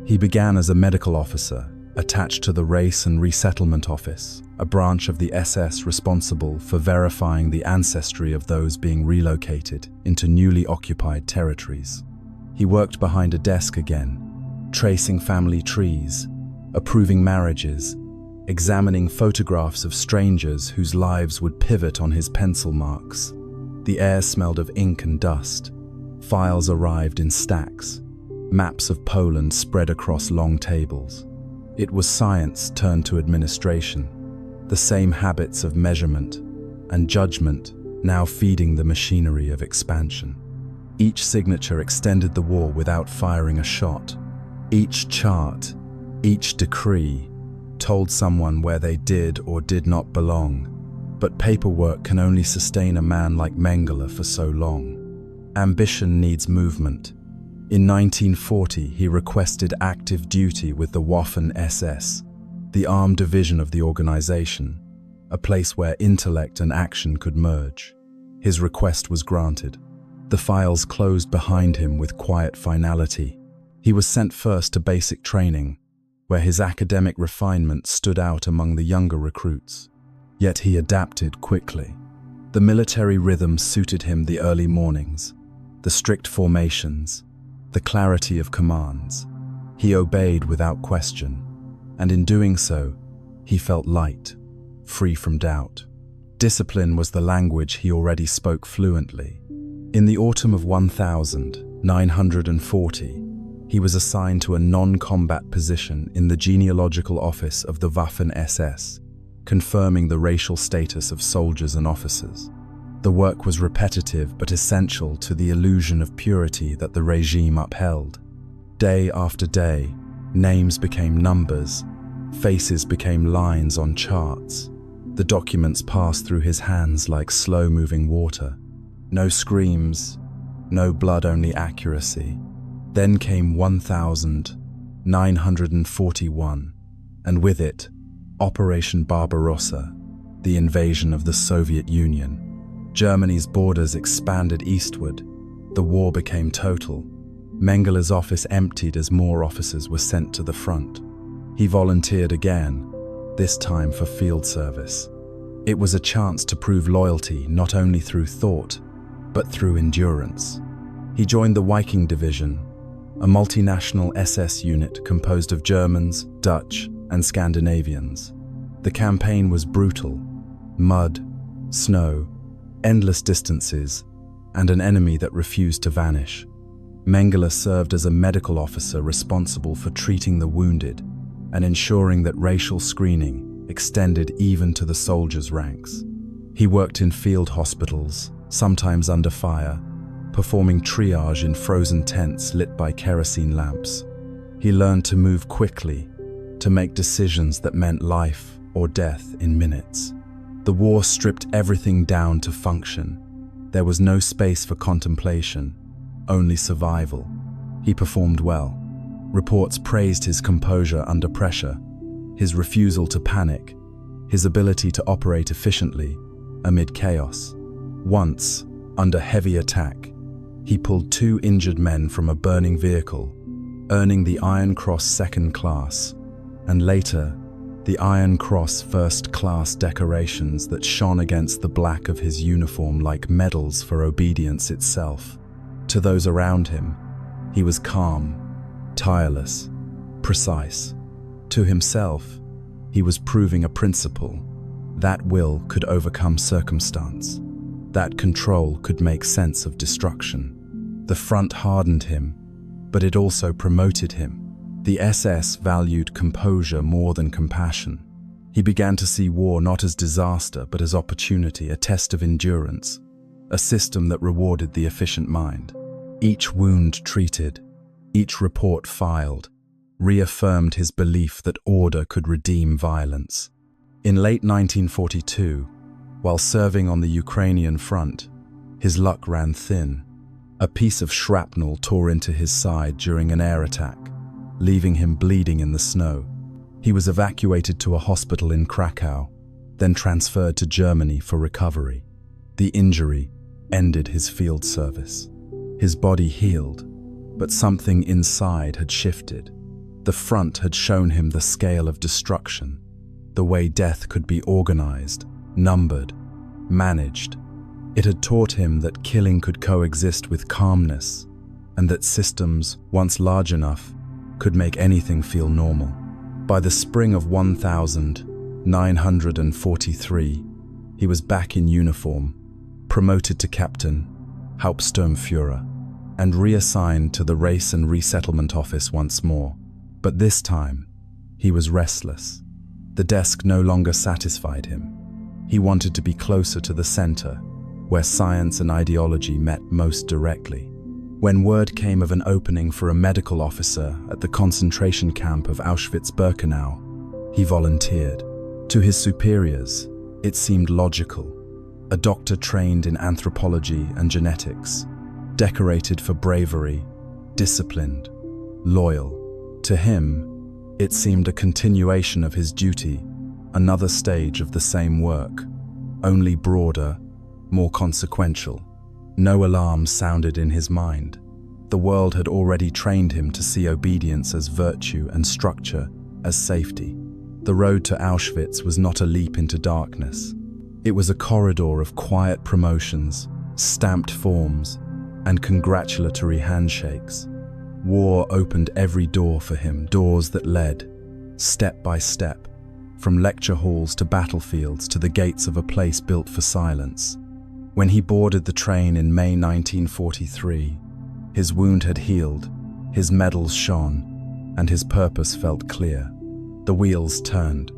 He began as a medical officer, attached to the Race and Resettlement Office, a branch of the SS responsible for verifying the ancestry of those being relocated into newly occupied territories. He worked behind a desk again, tracing family trees, approving marriages, examining photographs of strangers whose lives would pivot on his pencil marks. The air smelled of ink and dust. Files arrived in stacks. Maps of Poland spread across long tables. It was science turned to administration, the same habits of measurement and judgment now feeding the machinery of expansion. Each signature extended the war without firing a shot. Each chart, each decree, told someone where they did or did not belong. But paperwork can only sustain a man like Mengele for so long. Ambition needs movement. In 1940, he requested active duty with the Waffen-SS, the armed division of the organization, a place where intellect and action could merge. His request was granted. The files closed behind him with quiet finality. He was sent first to basic training, where his academic refinement stood out among the younger recruits. Yet he adapted quickly. The military rhythm suited him: the early mornings, the strict formations, the clarity of commands. He obeyed without question, and in doing so, he felt light, free from doubt. Discipline was the language he already spoke fluently. In the autumn of 1940, he was assigned to a non-combat position in the genealogical office of the Waffen-SS, confirming the racial status of soldiers and officers. The work was repetitive but essential to the illusion of purity that the regime upheld. Day after day, names became numbers, faces became lines on charts. The documents passed through his hands like slow-moving water. No screams, no blood, only accuracy. Then came 1941, and with it, Operation Barbarossa, the invasion of the Soviet Union. Germany's borders expanded eastward. The war became total. Mengele's office emptied as more officers were sent to the front. He volunteered again, this time for field service. It was a chance to prove loyalty not only through thought, but through endurance. He joined the Viking Division, a multinational SS unit composed of Germans, Dutch, and Scandinavians. The campaign was brutal: mud, snow, endless distances, and an enemy that refused to vanish. Mengele served as a medical officer responsible for treating the wounded and ensuring that racial screening extended even to the soldiers' ranks. He worked in field hospitals, sometimes under fire, performing triage in frozen tents lit by kerosene lamps. He learned to move quickly, to make decisions that meant life or death in minutes. The war stripped everything down to function. There was no space for contemplation, only survival. He performed well. Reports praised his composure under pressure, his refusal to panic, his ability to operate efficiently amid chaos. Once, under heavy attack, he pulled 2 injured men from a burning vehicle, earning the Iron Cross Second Class, and later, the Iron Cross First Class decorations that shone against the black of his uniform like medals for obedience itself. To those around him, he was calm, tireless, precise. To himself, he was proving a principle. That will could overcome circumstance. That control could make sense of destruction. The front hardened him, but it also promoted him. The SS valued composure more than compassion. He began to see war not as disaster, but as opportunity, a test of endurance, a system that rewarded the efficient mind. Each wound treated, each report filed, reaffirmed his belief that order could redeem violence. In late 1942, while serving on the Ukrainian front, his luck ran thin. A piece of shrapnel tore into his side during an air attack, leaving him bleeding in the snow. He was evacuated to a hospital in Krakow, then transferred to Germany for recovery. The injury ended his field service. His body healed, but something inside had shifted. The front had shown him the scale of destruction, the way death could be organized, numbered, managed. It had taught him that killing could coexist with calmness, and that systems, once large enough, could make anything feel normal. By the spring of 1943, he was back in uniform, promoted to captain, Hauptsturmführer, and reassigned to the Race and Resettlement Office once more. But this time, he was restless. The desk no longer satisfied him. He wanted to be closer to the center, where science and ideology met most directly. When word came of an opening for a medical officer at the concentration camp of Auschwitz-Birkenau, he volunteered. To his superiors, it seemed logical. A doctor trained in anthropology and genetics, decorated for bravery, disciplined, loyal. To him, it seemed a continuation of his duty, another stage of the same work, only broader, more consequential. No alarm sounded in his mind. The world had already trained him to see obedience as virtue and structure as safety. The road to Auschwitz was not a leap into darkness. It was a corridor of quiet promotions, stamped forms, and congratulatory handshakes. War opened every door for him, doors that led, step by step, from lecture halls to battlefields to the gates of a place built for silence. When he boarded the train in May 1943, his wound had healed, his medals shone, and his purpose felt clear. The wheels turned.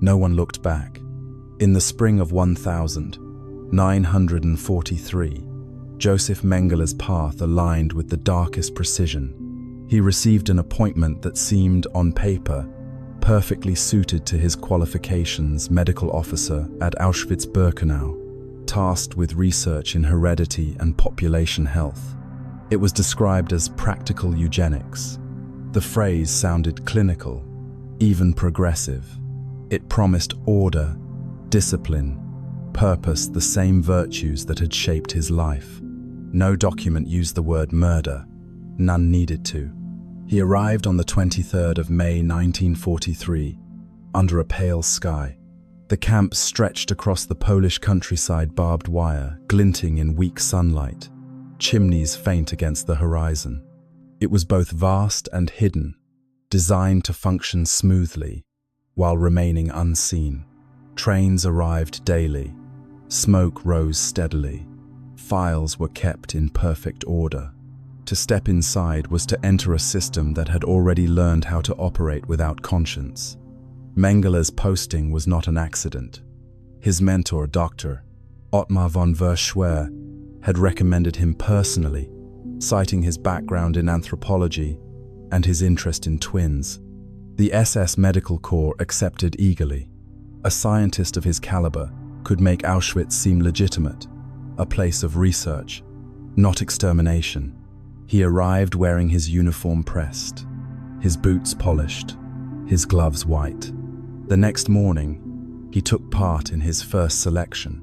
No one looked back. In the spring of 1943, Josef Mengele's path aligned with the darkest precision. He received an appointment that seemed, on paper, perfectly suited to his qualifications: medical officer at Auschwitz-Birkenau, tasked with research in heredity and population health. It was described as practical eugenics. The phrase sounded clinical, even progressive. It promised order, discipline, purpose, the same virtues that had shaped his life. No document used the word murder. None needed to. He arrived on the 23rd of May 1943, under a pale sky. The camp stretched across the Polish countryside, barbed wire, glinting in weak sunlight, chimneys faint against the horizon. It was both vast and hidden, designed to function smoothly, while remaining unseen. Trains arrived daily. Smoke rose steadily. Files were kept in perfect order. To step inside was to enter a system that had already learned how to operate without conscience. Mengele's posting was not an accident. His mentor, Dr. Ottmar von Verschwer, had recommended him personally, citing his background in anthropology and his interest in twins. The SS Medical Corps accepted eagerly. A scientist of his caliber could make Auschwitz seem legitimate, a place of research, not extermination. He arrived wearing his uniform pressed, his boots polished, his gloves white. The next morning, he took part in his first selection.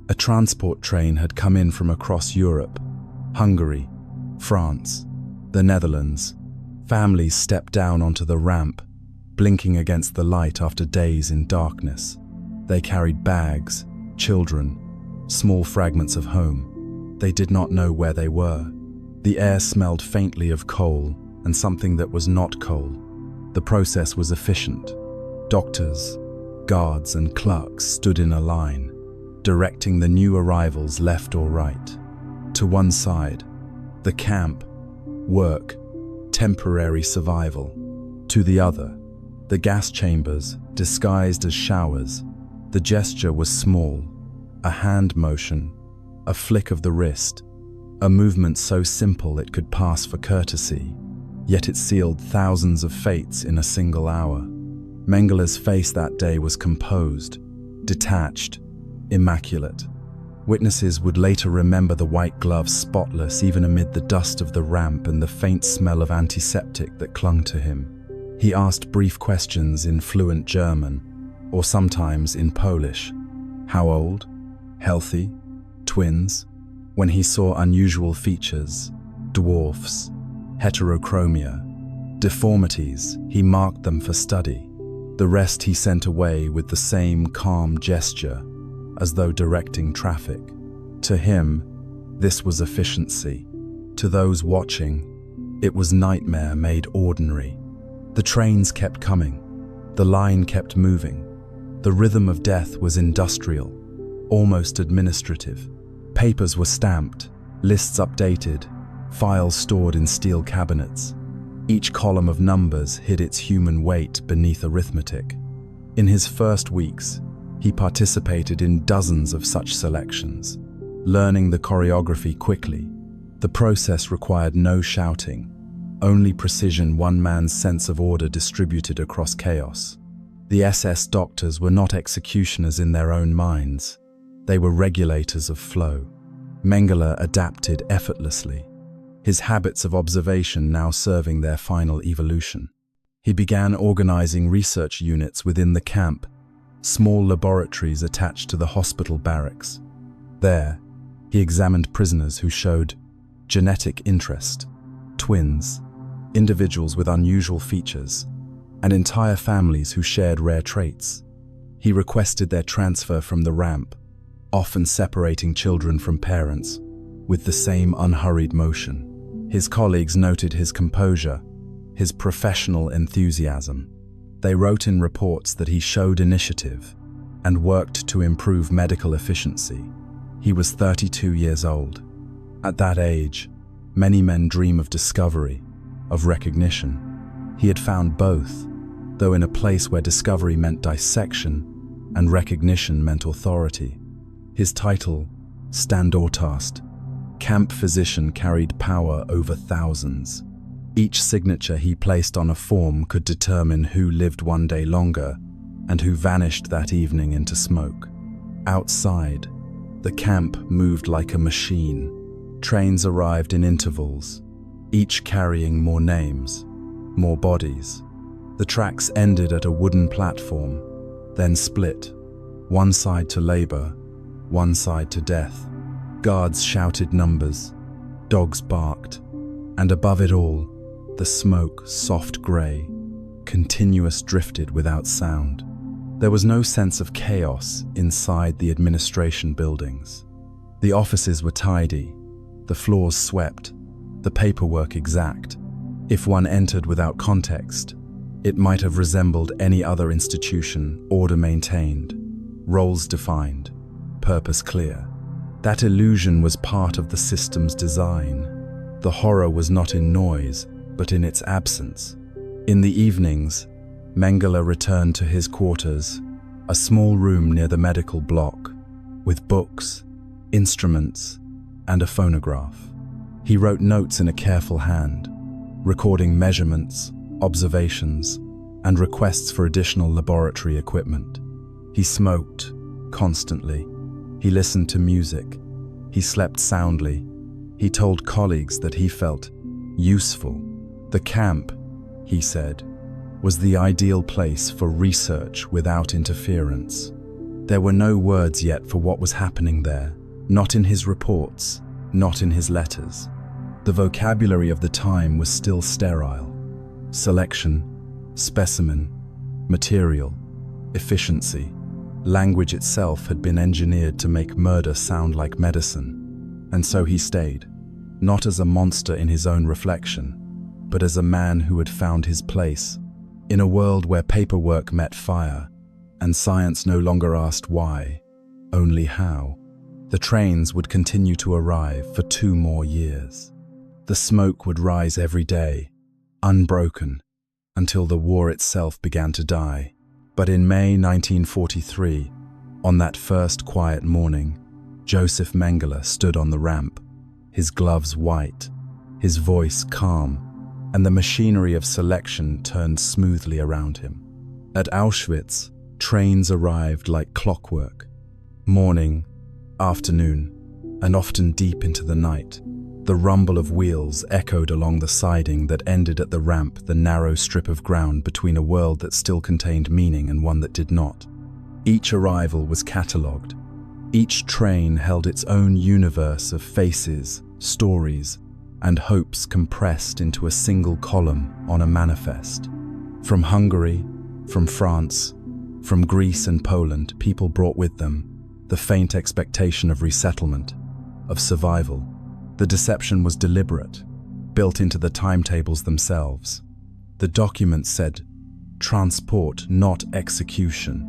A transport train had come in from across Europe, Hungary, France, the Netherlands. Families stepped down onto the ramp, blinking against the light after days in darkness. They carried bags, children, small fragments of home. They did not know where they were. The air smelled faintly of coal and something that was not coal. The process was efficient. Doctors, Guards and clerks stood in a line, directing the new arrivals left or right. To one side, the camp, work, temporary survival. To the other, the gas chambers, disguised as showers. The gesture was small, a hand motion, a flick of the wrist, a movement so simple it could pass for courtesy, yet it sealed thousands of fates in a single hour. Mengele's face that day was composed, detached, immaculate. Witnesses would later remember the white gloves spotless even amid the dust of the ramp and the faint smell of antiseptic that clung to him. He asked brief questions in fluent German, or sometimes in Polish. How old? Healthy? Twins? When he saw unusual features, dwarfs, heterochromia, deformities, he marked them for study. The rest he sent away with the same calm gesture, as though directing traffic. To him, this was efficiency. To those watching, it was nightmare made ordinary. The trains kept coming. The line kept moving. The rhythm of death was industrial, almost administrative. Papers were stamped, lists updated, files stored in steel cabinets. Each column of numbers hid its human weight beneath arithmetic. In his first weeks, he participated in dozens of such selections, learning the choreography quickly. The process required no shouting, only precision, one man's sense of order distributed across chaos. The SS doctors were not executioners in their own minds. They were regulators of flow. Mengele adapted effortlessly, his habits of observation now serving their final evolution. He began organizing research units within the camp, small laboratories attached to the hospital barracks. There, he examined prisoners who showed genetic interest, twins, individuals with unusual features, and entire families who shared rare traits. He requested their transfer from the ramp, often separating children from parents, with the same unhurried motion. His colleagues noted his composure, his professional enthusiasm. They wrote in reports that he showed initiative and worked to improve medical efficiency. He was 32 years old. At that age, many men dream of discovery, of recognition. He had found both, though in a place where discovery meant dissection and recognition meant authority. His title, Standortarzt, camp physician, carried power over thousands. Each signature he placed on a form could determine who lived one day longer and who vanished that evening into smoke. Outside, the camp moved like a machine. Trains arrived in intervals, each carrying more names, more bodies. The tracks ended at a wooden platform, then split, one side to labor, one side to death. Guards shouted numbers, dogs barked, and above it all, the smoke, soft grey, continuous, drifted without sound. There was no sense of chaos inside the administration buildings. The offices were tidy, the floors swept, the paperwork exact. If one entered without context, it might have resembled any other institution, order maintained, roles defined, purpose clear. That illusion was part of the system's design. The horror was not in noise, but in its absence. In the evenings, Mengele returned to his quarters, a small room near the medical block, with books, instruments, and a phonograph. He wrote notes in a careful hand, recording measurements, observations, and requests for additional laboratory equipment. He smoked constantly. He listened to music. He slept soundly. He told colleagues that he felt useful. The camp, he said, was the ideal place for research without interference. There were no words yet for what was happening there, not in his reports, not in his letters. The vocabulary of the time was still sterile. Selection, specimen, material, efficiency. Language itself had been engineered to make murder sound like medicine. And so he stayed, not as a monster in his own reflection, but as a man who had found his place. In a world where paperwork met fire, and science no longer asked why, only how. The trains would continue to arrive for 2 more years. The smoke would rise every day, unbroken, until the war itself began to die. But in May 1943, on that first quiet morning, Josef Mengele stood on the ramp, his gloves white, his voice calm, and the machinery of selection turned smoothly around him. At Auschwitz, trains arrived like clockwork. Morning, afternoon, and often deep into the night. The rumble of wheels echoed along the siding that ended at the ramp, the narrow strip of ground between a world that still contained meaning and one that did not. Each arrival was catalogued. Each train held its own universe of faces, stories, and hopes compressed into a single column on a manifest. From Hungary, from France, from Greece and Poland, people brought with them the faint expectation of resettlement, of survival. The deception was deliberate, built into the timetables themselves. The document said, transport, not execution.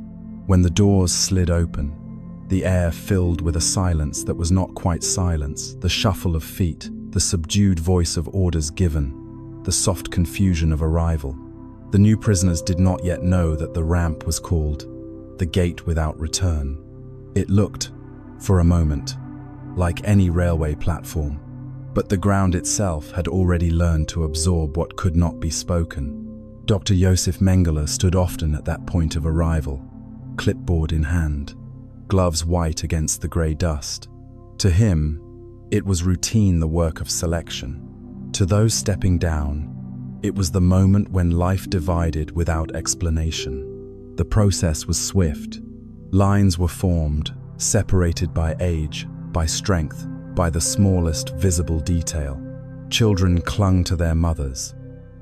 When the doors slid open, the air filled with a silence that was not quite silence, the shuffle of feet, the subdued voice of orders given, the soft confusion of arrival. The new prisoners did not yet know that the ramp was called the Gate Without Return. It looked, for a moment, like any railway platform, but the ground itself had already learned to absorb what could not be spoken. Dr. Josef Mengele stood often at that point of arrival, clipboard in hand, gloves white against the grey dust. To him, it was routine, the work of selection. To those stepping down, it was the moment when life divided without explanation. The process was swift. Lines were formed, separated by age, by strength, by the smallest visible detail. Children clung to their mothers.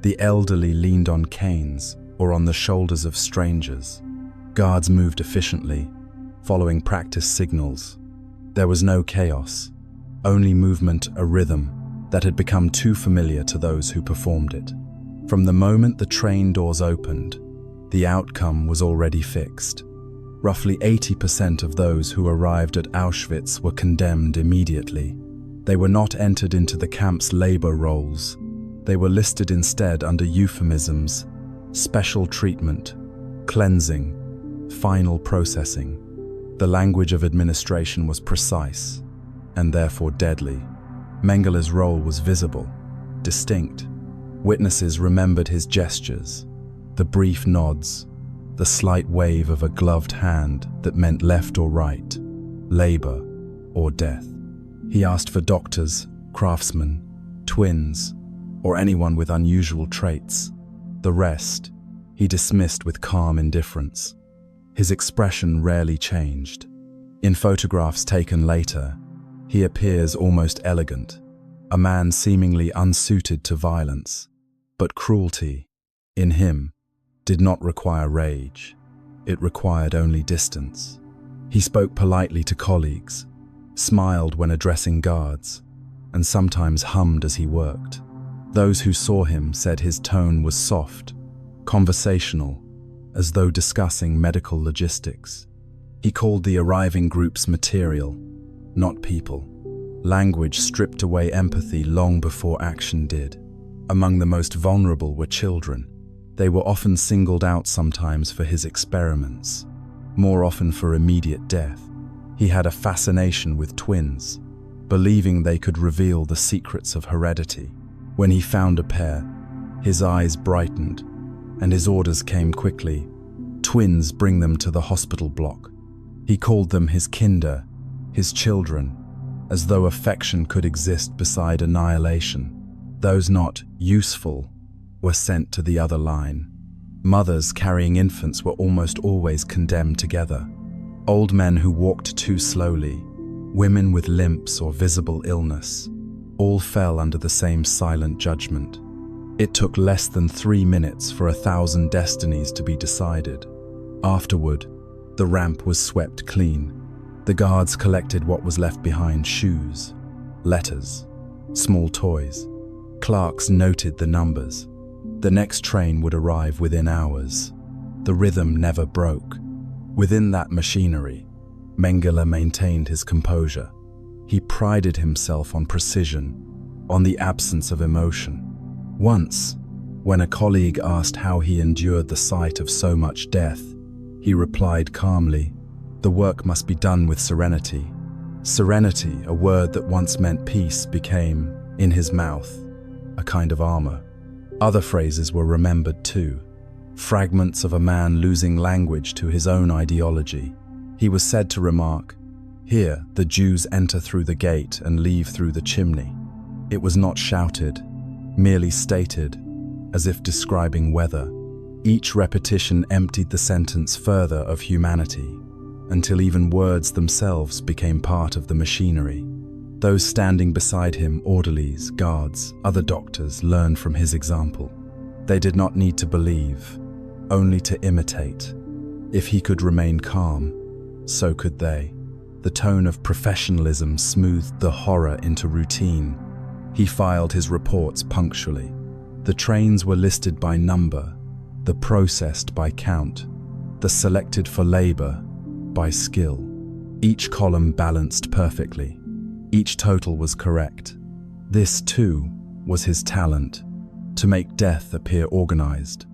The elderly leaned on canes or on the shoulders of strangers. Guards moved efficiently, following practice signals. There was no chaos, only movement, a rhythm that had become too familiar to those who performed it. From the moment the train doors opened, the outcome was already fixed. Roughly 80% of those who arrived at Auschwitz were condemned immediately. They were not entered into the camp's labor rolls. They were listed instead under euphemisms: special treatment, cleansing, final processing. The language of administration was precise, and therefore deadly. Mengele's role was visible, distinct. Witnesses remembered his gestures, the brief nods, the slight wave of a gloved hand that meant left or right, labor or death. He asked for doctors, craftsmen, twins, or anyone with unusual traits. The rest, he dismissed with calm indifference. His expression rarely changed. In photographs taken later, he appears almost elegant, a man seemingly unsuited to violence. But cruelty, in him, did not require rage. It required only distance. He spoke politely to colleagues, smiled when addressing guards, and sometimes hummed as he worked. Those who saw him said his tone was soft, conversational, as though discussing medical logistics. He called the arriving groups material, not people. Language stripped away empathy long before action did. Among the most vulnerable were children. They were often singled out sometimes for his experiments, more often for immediate death. He had a fascination with twins, believing they could reveal the secrets of heredity. When he found a pair, his eyes brightened, and his orders came quickly. Twins, bring them to the hospital block. He called them his kinder, his children, as though affection could exist beside annihilation. Those not useful were sent to the other line. Mothers carrying infants were almost always condemned together. Old men who walked too slowly, women with limps or visible illness, all fell under the same silent judgment. It took less than 3 minutes for 1,000 destinies to be decided. Afterward, the ramp was swept clean. The guards collected what was left behind: shoes, letters, small toys. Clerks noted the numbers. The next train would arrive within hours. The rhythm never broke. Within that machinery, Mengele maintained his composure. He prided himself on precision, on the absence of emotion. Once, when a colleague asked how he endured the sight of so much death, he replied calmly, "The work must be done with serenity." Serenity, a word that once meant peace, became, in his mouth, a kind of armor. Other phrases were remembered too, fragments of a man losing language to his own ideology. He was said to remark, "Here, the Jews enter through the gate and leave through the chimney." It was not shouted, merely stated, as if describing weather. Each repetition emptied the sentence further of humanity, until even words themselves became part of the machinery. Those standing beside him, orderlies, guards, other doctors, learned from his example. They did not need to believe, only to imitate. If he could remain calm, so could they. The tone of professionalism smoothed the horror into routine. He filed his reports punctually. The trains were listed by number, the processed by count, the selected for labor by skill. Each column balanced perfectly. Each total was correct. This, too, was his talent, to make death appear organized.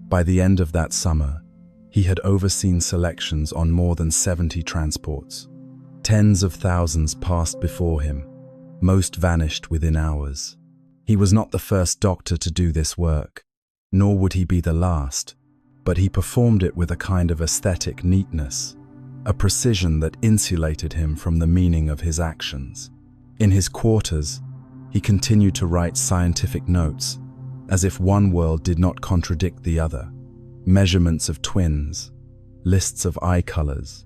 By the end of that summer, he had overseen selections on more than 70 transports. Tens of thousands passed before him. Most vanished within hours. He was not the first doctor to do this work, nor would he be the last, but he performed it with a kind of aesthetic neatness, a precision that insulated him from the meaning of his actions. In his quarters, he continued to write scientific notes, as if one world did not contradict the other. Measurements of twins, lists of eye colors,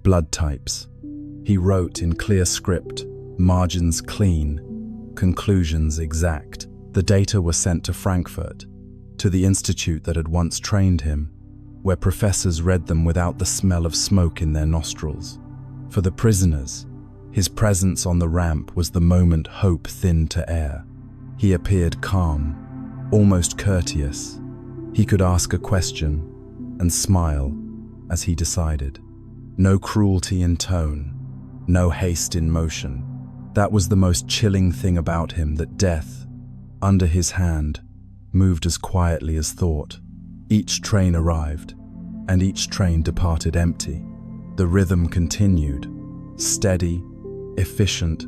blood types. He wrote in clear script, margins clean, conclusions exact. The data were sent to Frankfurt, to the institute that had once trained him, where professors read them without the smell of smoke in their nostrils. For the prisoners, his presence on the ramp was the moment hope thinned to air. He appeared calm, almost courteous. He could ask a question and smile as he decided. No cruelty in tone, no haste in motion. That was the most chilling thing about him, that death, under his hand, moved as quietly as thought. Each train arrived, and each train departed empty. The rhythm continued, steady, efficient,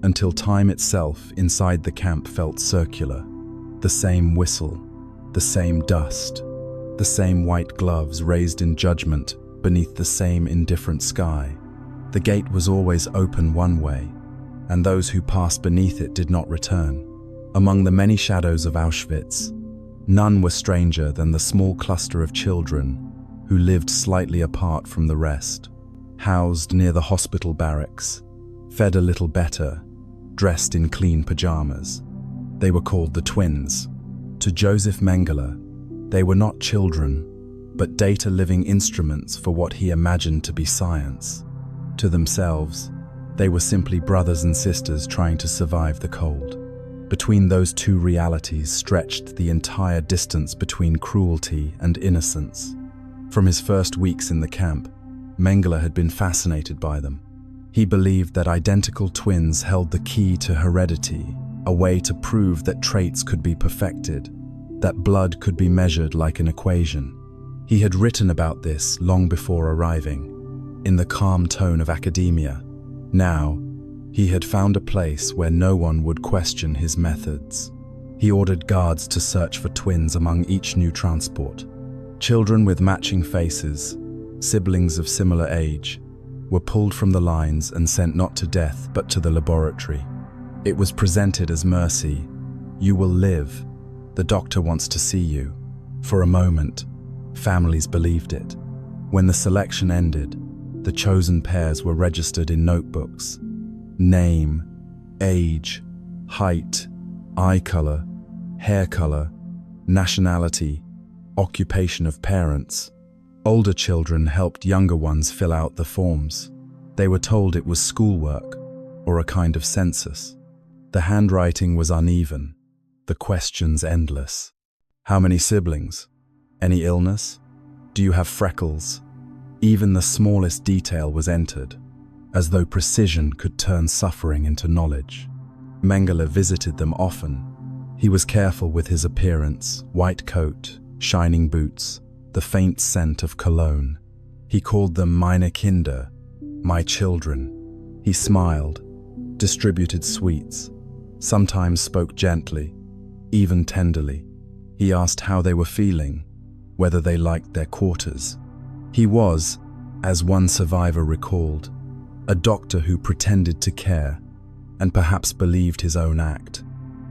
until time itself inside the camp felt circular. The same whistle, the same dust, the same white gloves raised in judgment beneath the same indifferent sky. The gate was always open one way, and those who passed beneath it did not return. Among the many shadows of Auschwitz, none were stranger than the small cluster of children who lived slightly apart from the rest, housed near the hospital barracks, fed a little better, dressed in clean pajamas. They were called the twins. To Josef Mengele, they were not children, but data-living instruments for what he imagined to be science. To themselves, they were simply brothers and sisters trying to survive the cold. Between those two realities stretched the entire distance between cruelty and innocence. From his first weeks in the camp, Mengele had been fascinated by them. He believed that identical twins held the key to heredity, a way to prove that traits could be perfected, that blood could be measured like an equation. He had written about this long before arriving, in the calm tone of academia. Now, he had found a place where no one would question his methods. He ordered guards to search for twins among each new transport. Children with matching faces, siblings of similar age, were pulled from the lines and sent not to death but to the laboratory. It was presented as mercy. You will live. The doctor wants to see you. For a moment, families believed it. When the selection ended, the chosen pairs were registered in notebooks. Name, age, height, eye color, hair color, nationality, occupation of parents. Older children helped younger ones fill out the forms. They were told it was schoolwork or a kind of census. The handwriting was uneven, the questions endless. How many siblings? Any illness? Do you have freckles? Even the smallest detail was entered, as though precision could turn suffering into knowledge. Mengele visited them often. He was careful with his appearance, white coat, shining boots, the faint scent of cologne. He called them meine Kinder, my children. He smiled, distributed sweets, sometimes spoke gently, even tenderly. He asked how they were feeling, whether they liked their quarters. He was, as one survivor recalled, a doctor who pretended to care and perhaps believed his own act.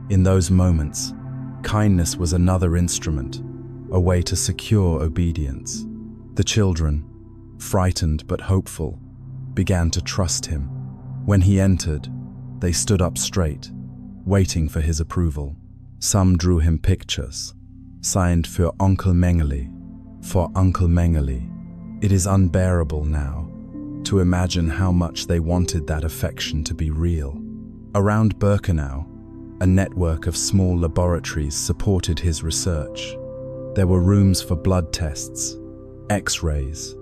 In those moments, kindness was another instrument, a way to secure obedience. The children, frightened but hopeful, began to trust him. When he entered, they stood up straight, waiting for his approval. Some drew him pictures, signed für Onkel Mengele, for Uncle Mengele. It is unbearable now to imagine how much they wanted that affection to be real. Around Birkenau, a network of small laboratories supported his research. There were rooms for blood tests, X-rays,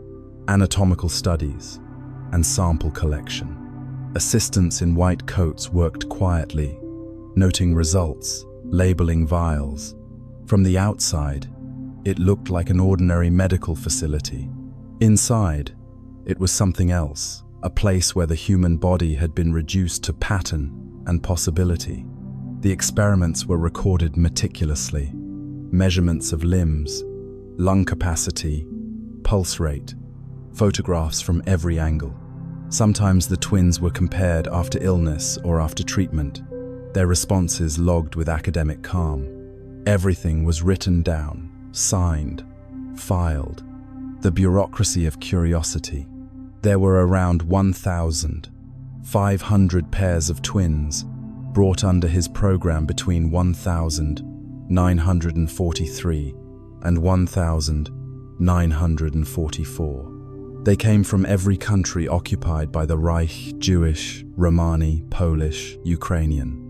anatomical studies, and sample collection. Assistants in white coats worked quietly, noting results, labeling vials. From the outside, it looked like an ordinary medical facility. Inside, it was something else, a place where the human body had been reduced to pattern and possibility. The experiments were recorded meticulously. Measurements of limbs, lung capacity, pulse rate, photographs from every angle. Sometimes the twins were compared after illness or after treatment, their responses logged with academic calm. Everything was written down, signed, filed. The bureaucracy of curiosity. There were around 1,500 pairs of twins brought under his program between 1943 and 1944. They came from every country occupied by the Reich: Jewish, Romani, Polish, Ukrainian.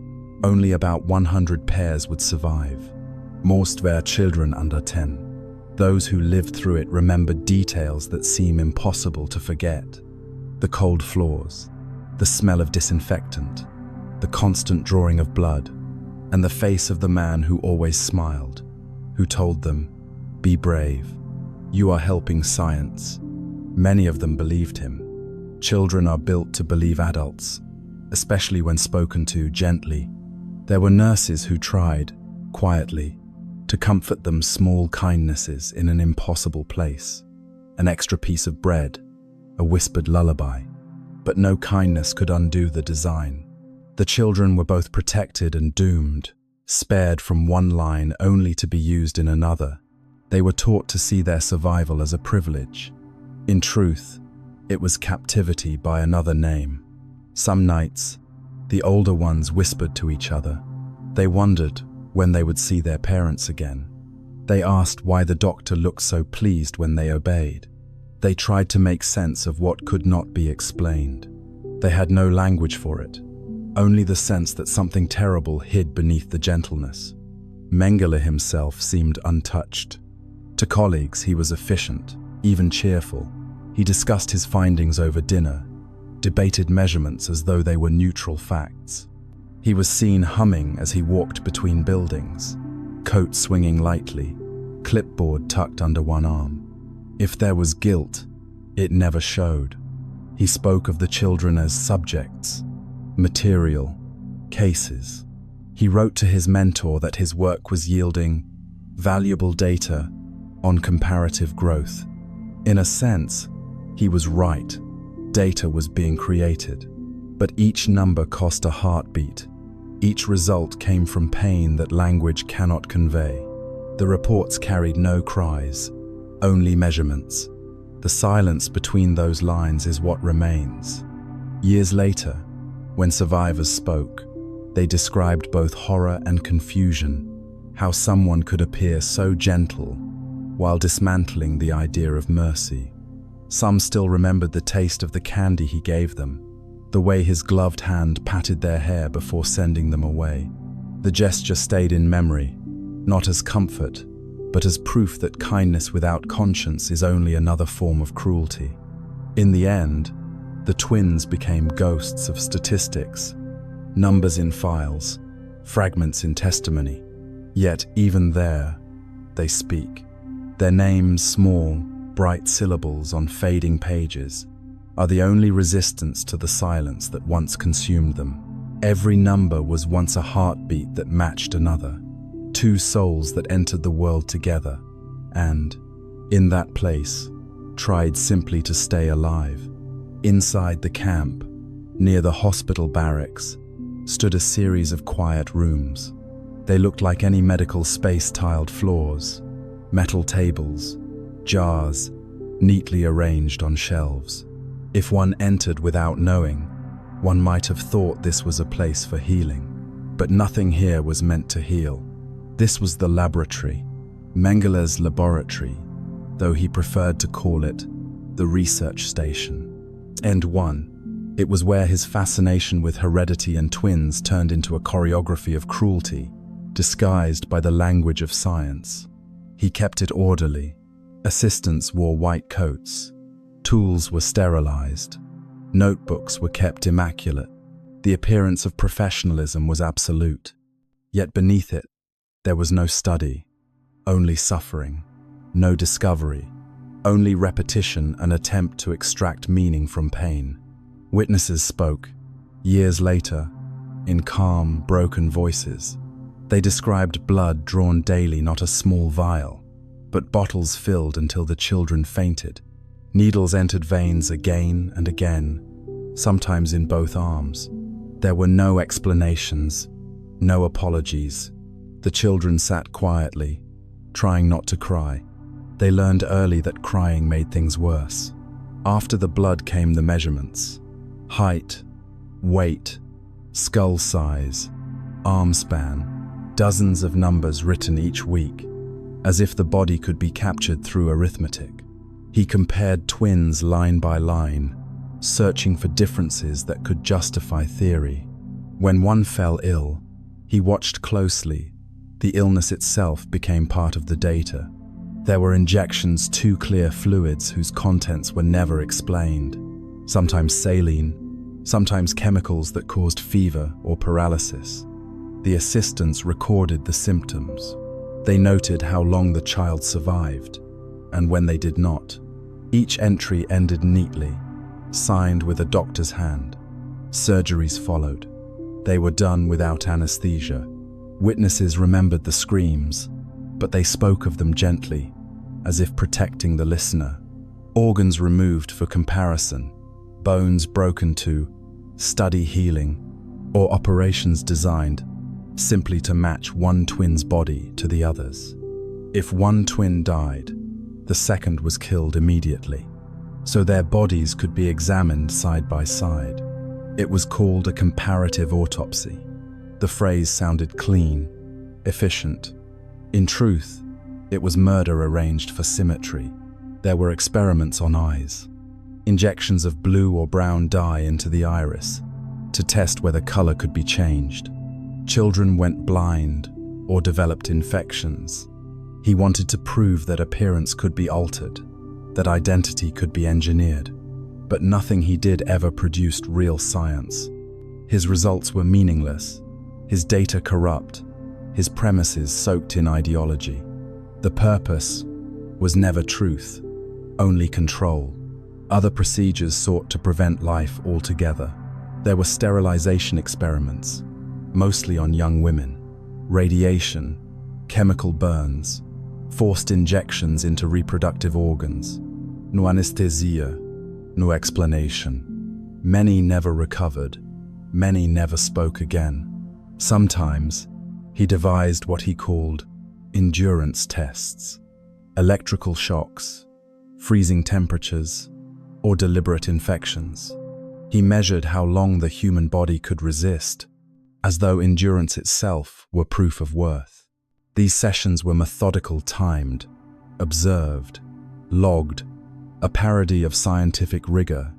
Only about 100 pairs would survive. Most were children under 10. Those who lived through it remembered details that seem impossible to forget. The cold floors, the smell of disinfectant, the constant drawing of blood, and the face of the man who always smiled, who told them, "Be brave. You are helping science." Many of them believed him. Children are built to believe adults, especially when spoken to gently. There were nurses who tried, quietly, to comfort them small kindnesses in an impossible place. An extra piece of bread, a whispered lullaby. But no kindness could undo the design. The children were both protected and doomed, spared from one line only to be used in another. They were taught to see their survival as a privilege. In truth, it was captivity by another name. Some nights, the older ones whispered to each other. They wondered when they would see their parents again. They asked why the doctor looked so pleased when they obeyed. They tried to make sense of what could not be explained. They had no language for it, only the sense that something terrible hid beneath the gentleness. Mengele himself seemed untouched. To colleagues, he was efficient, even cheerful. He discussed his findings over dinner, debated measurements as though they were neutral facts. He was seen humming as he walked between buildings, coat swinging lightly, clipboard tucked under one arm. If there was guilt, it never showed. He spoke of the children as subjects, material, cases. He wrote to his mentor that his work was yielding valuable data on comparative growth. In a sense, he was right. Data was being created, but each number cost a heartbeat. Each result came from pain that language cannot convey. The reports carried no cries, only measurements. The silence between those lines is what remains. Years later, when survivors spoke, they described both horror and confusion, how someone could appear so gentle while dismantling the idea of mercy. Some still remembered the taste of the candy he gave them, the way his gloved hand patted their hair before sending them away. The gesture stayed in memory, not as comfort, but as proof that kindness without conscience is only another form of cruelty. In the end, the twins became ghosts of statistics, numbers in files, fragments in testimony. Yet even there, they speak. Their names, small, bright syllables on fading pages, are the only resistance to the silence that once consumed them. Every number was once a heartbeat that matched another, two souls that entered the world together, and, in that place, tried simply to stay alive. Inside the camp, near the hospital barracks, stood a series of quiet rooms. They looked like any medical space: tiled floors, metal tables, jars, neatly arranged on shelves. If one entered without knowing, one might have thought this was a place for healing. But nothing here was meant to heal. This was the laboratory, Mengele's laboratory, though he preferred to call it the research station. End 1. It was where his fascination with heredity and twins turned into a choreography of cruelty, disguised by the language of science. He kept it orderly. Assistants wore white coats. Tools were sterilized. Notebooks were kept immaculate. The appearance of professionalism was absolute. Yet beneath it, there was no study, only suffering, no discovery, only repetition, an attempt to extract meaning from pain. Witnesses spoke, years later, in calm, broken voices. They described blood drawn daily, not a small vial, but bottles filled until the children fainted. Needles entered veins again and again, sometimes in both arms. There were no explanations, no apologies. The children sat quietly, trying not to cry. They learned early that crying made things worse. After the blood came the measurements: height, weight, skull size, arm span, dozens of numbers written each week, as if the body could be captured through arithmetic. He compared twins line by line, searching for differences that could justify theory. When one fell ill, he watched closely. The illness itself became part of the data. There were injections, two clear fluids whose contents were never explained. Sometimes saline, sometimes chemicals that caused fever or paralysis. The assistants recorded the symptoms. They noted how long the child survived, and when they did not. Each entry ended neatly, signed with a doctor's hand. Surgeries followed. They were done without anesthesia. Witnesses remembered the screams, but they spoke of them gently, as if protecting the listener. Organs removed for comparison, bones broken to study healing, or operations designed simply to match one twin's body to the other's. If one twin died, the second was killed immediately, so their bodies could be examined side by side. It was called a comparative autopsy. The phrase sounded clean, efficient. In truth, it was murder arranged for symmetry. There were experiments on eyes, injections of blue or brown dye into the iris to test whether color could be changed. Children went blind or developed infections. He wanted to prove that appearance could be altered, that identity could be engineered. But nothing he did ever produced real science. His results were meaningless, his data corrupt, his premises soaked in ideology. The purpose was never truth, only control. Other procedures sought to prevent life altogether. There were sterilization experiments, mostly on young women, radiation, chemical burns, forced injections into reproductive organs. No anesthesia, no explanation. Many never recovered. Many never spoke again. Sometimes, he devised what he called endurance tests, electrical shocks, freezing temperatures, or deliberate infections. He measured how long the human body could resist, as though endurance itself were proof of worth. These sessions were methodical, timed, observed, logged, a parody of scientific rigor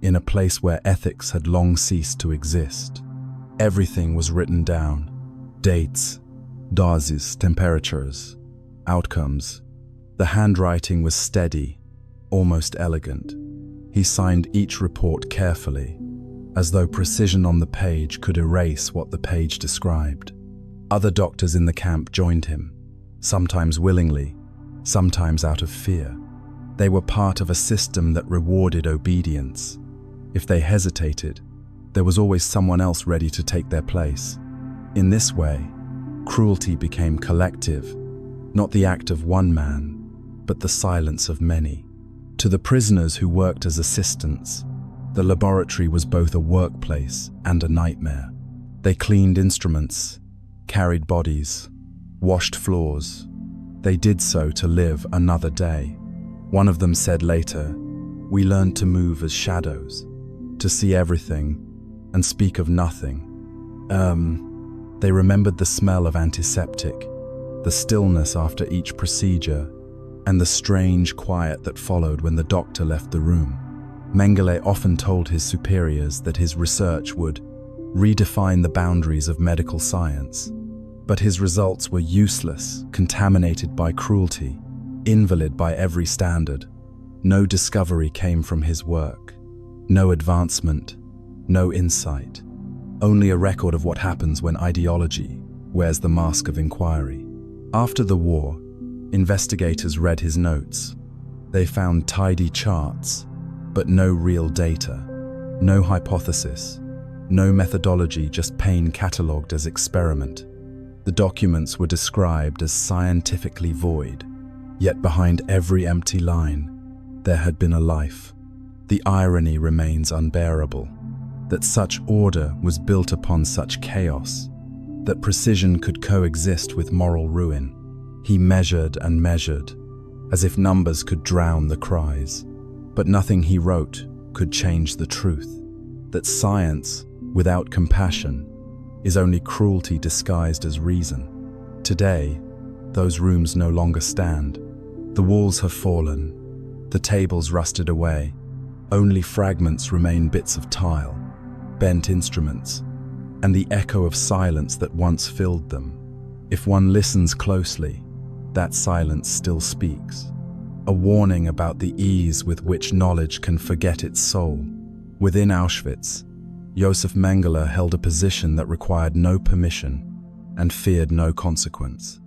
in a place where ethics had long ceased to exist. Everything was written down: dates, doses, temperatures, Outcomes. The handwriting was steady, almost elegant. He signed each report carefully, as though precision on the page could erase what the page described. Other doctors in the camp joined him, sometimes willingly, sometimes out of fear. They were part of a system that rewarded obedience. If they hesitated, there was always someone else ready to take their place. In this way, cruelty became collective, not the act of one man, but the silence of many. To the prisoners who worked as assistants, the laboratory was both a workplace and a nightmare. They cleaned instruments, carried bodies, washed floors. They did so to live another day. One of them said later, "We learned to move as shadows, to see everything and speak of nothing." They remembered the smell of antiseptic, the stillness after each procedure, and the strange quiet that followed when the doctor left the room. Mengele often told his superiors that his research would redefine the boundaries of medical science. But his results were useless, contaminated by cruelty, invalid by every standard. No discovery came from his work, no advancement, no insight. Only a record of what happens when ideology wears the mask of inquiry. After the war, investigators read his notes. They found tidy charts, but no real data, no hypothesis, no methodology, just pain catalogued as experiment. The documents were described as scientifically void, yet behind every empty line, there had been a life. The irony remains unbearable, that such order was built upon such chaos, that precision could coexist with moral ruin. He measured and measured, as if numbers could drown the cries. But nothing he wrote could change the truth, that science, without compassion, is only cruelty disguised as reason. Today, those rooms no longer stand. The walls have fallen, the tables rusted away. Only fragments remain, bits of tile, bent instruments, and the echo of silence that once filled them. If one listens closely, that silence still speaks, a warning about the ease with which knowledge can forget its soul. Within Auschwitz, Josef Mengele held a position that required no permission and feared no consequence.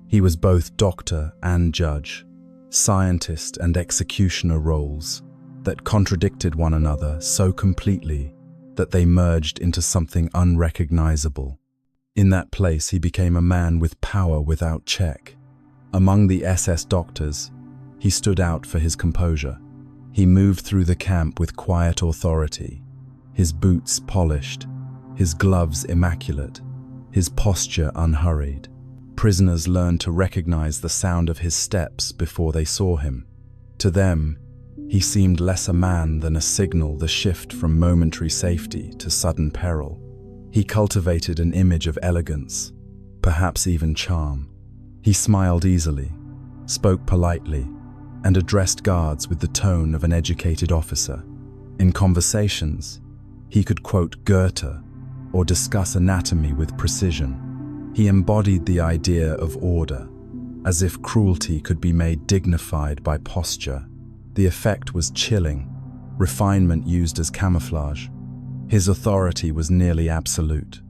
He was both doctor and judge, scientist and executioner roles that contradicted one another so completely that they merged into something unrecognizable. In that place, he became a man with power without check. Among the SS doctors, he stood out for his composure. He moved through the camp with quiet authority, his boots polished, his gloves immaculate, his posture unhurried. Prisoners learned to recognize the sound of his steps before they saw him. To them, he seemed less a man than a signal, the shift from momentary safety to sudden peril. He cultivated an image of elegance, perhaps even charm. He smiled easily, spoke politely, and addressed guards with the tone of an educated officer. In conversations, he could quote Goethe or discuss anatomy with precision. He embodied the idea of order, as if cruelty could be made dignified by posture. The effect was chilling, refinement used as camouflage. His authority was nearly absolute.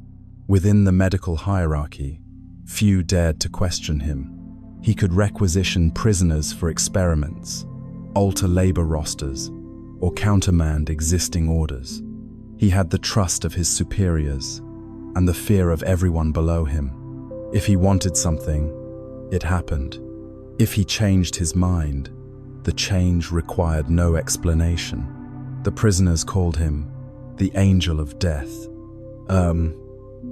Within the medical hierarchy, few dared to question him. He could requisition prisoners for experiments, alter labor rosters, or countermand existing orders. He had the trust of his superiors and the fear of everyone below him. If he wanted something, it happened. If he changed his mind, the change required no explanation. The prisoners called him the Angel of Death.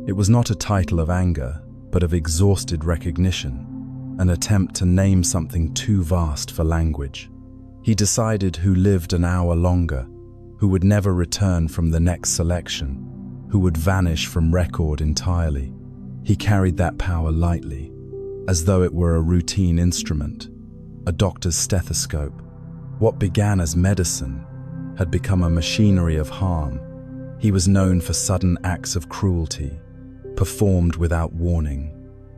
It was not a title of anger, but of exhausted recognition, an attempt to name something too vast for language. He decided who lived an hour longer, who would never return from the next selection, who would vanish from record entirely. He carried that power lightly, as though it were a routine instrument, a doctor's stethoscope. What began as medicine had become a machinery of harm. He was known for sudden acts of cruelty, performed without warning.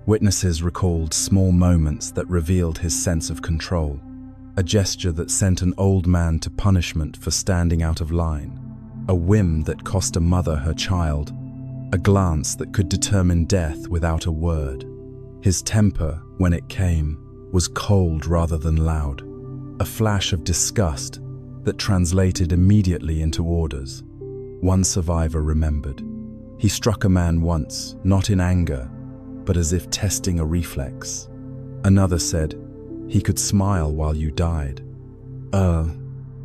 Witnesses recalled small moments that revealed his sense of control. A gesture that sent an old man to punishment for standing out of line. A whim that cost a mother her child. A glance that could determine death without a word. His temper, when it came, was cold rather than loud. A flash of disgust that translated immediately into orders. One survivor remembered. He struck a man once, not in anger, but as if testing a reflex. Another said, "He could smile while you died."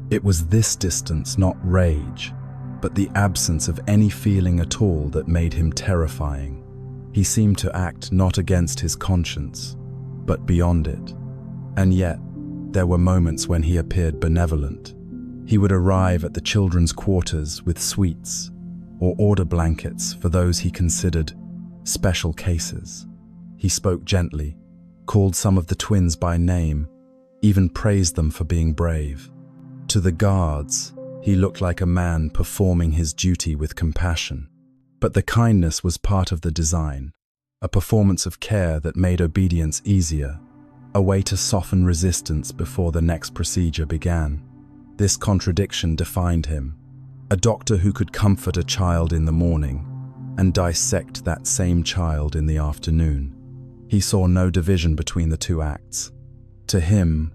It was this distance, not rage, but the absence of any feeling at all that made him terrifying. He seemed to act not against his conscience, but beyond it. And yet, there were moments when he appeared benevolent. He would arrive at the children's quarters with sweets, or order blankets for those he considered special cases. He spoke gently, called some of the twins by name, even praised them for being brave. To the guards, he looked like a man performing his duty with compassion. But the kindness was part of the design, a performance of care that made obedience easier, a way to soften resistance before the next procedure began. This contradiction defined him, a doctor who could comfort a child in the morning and dissect that same child in the afternoon. He saw no division between the two acts. To him,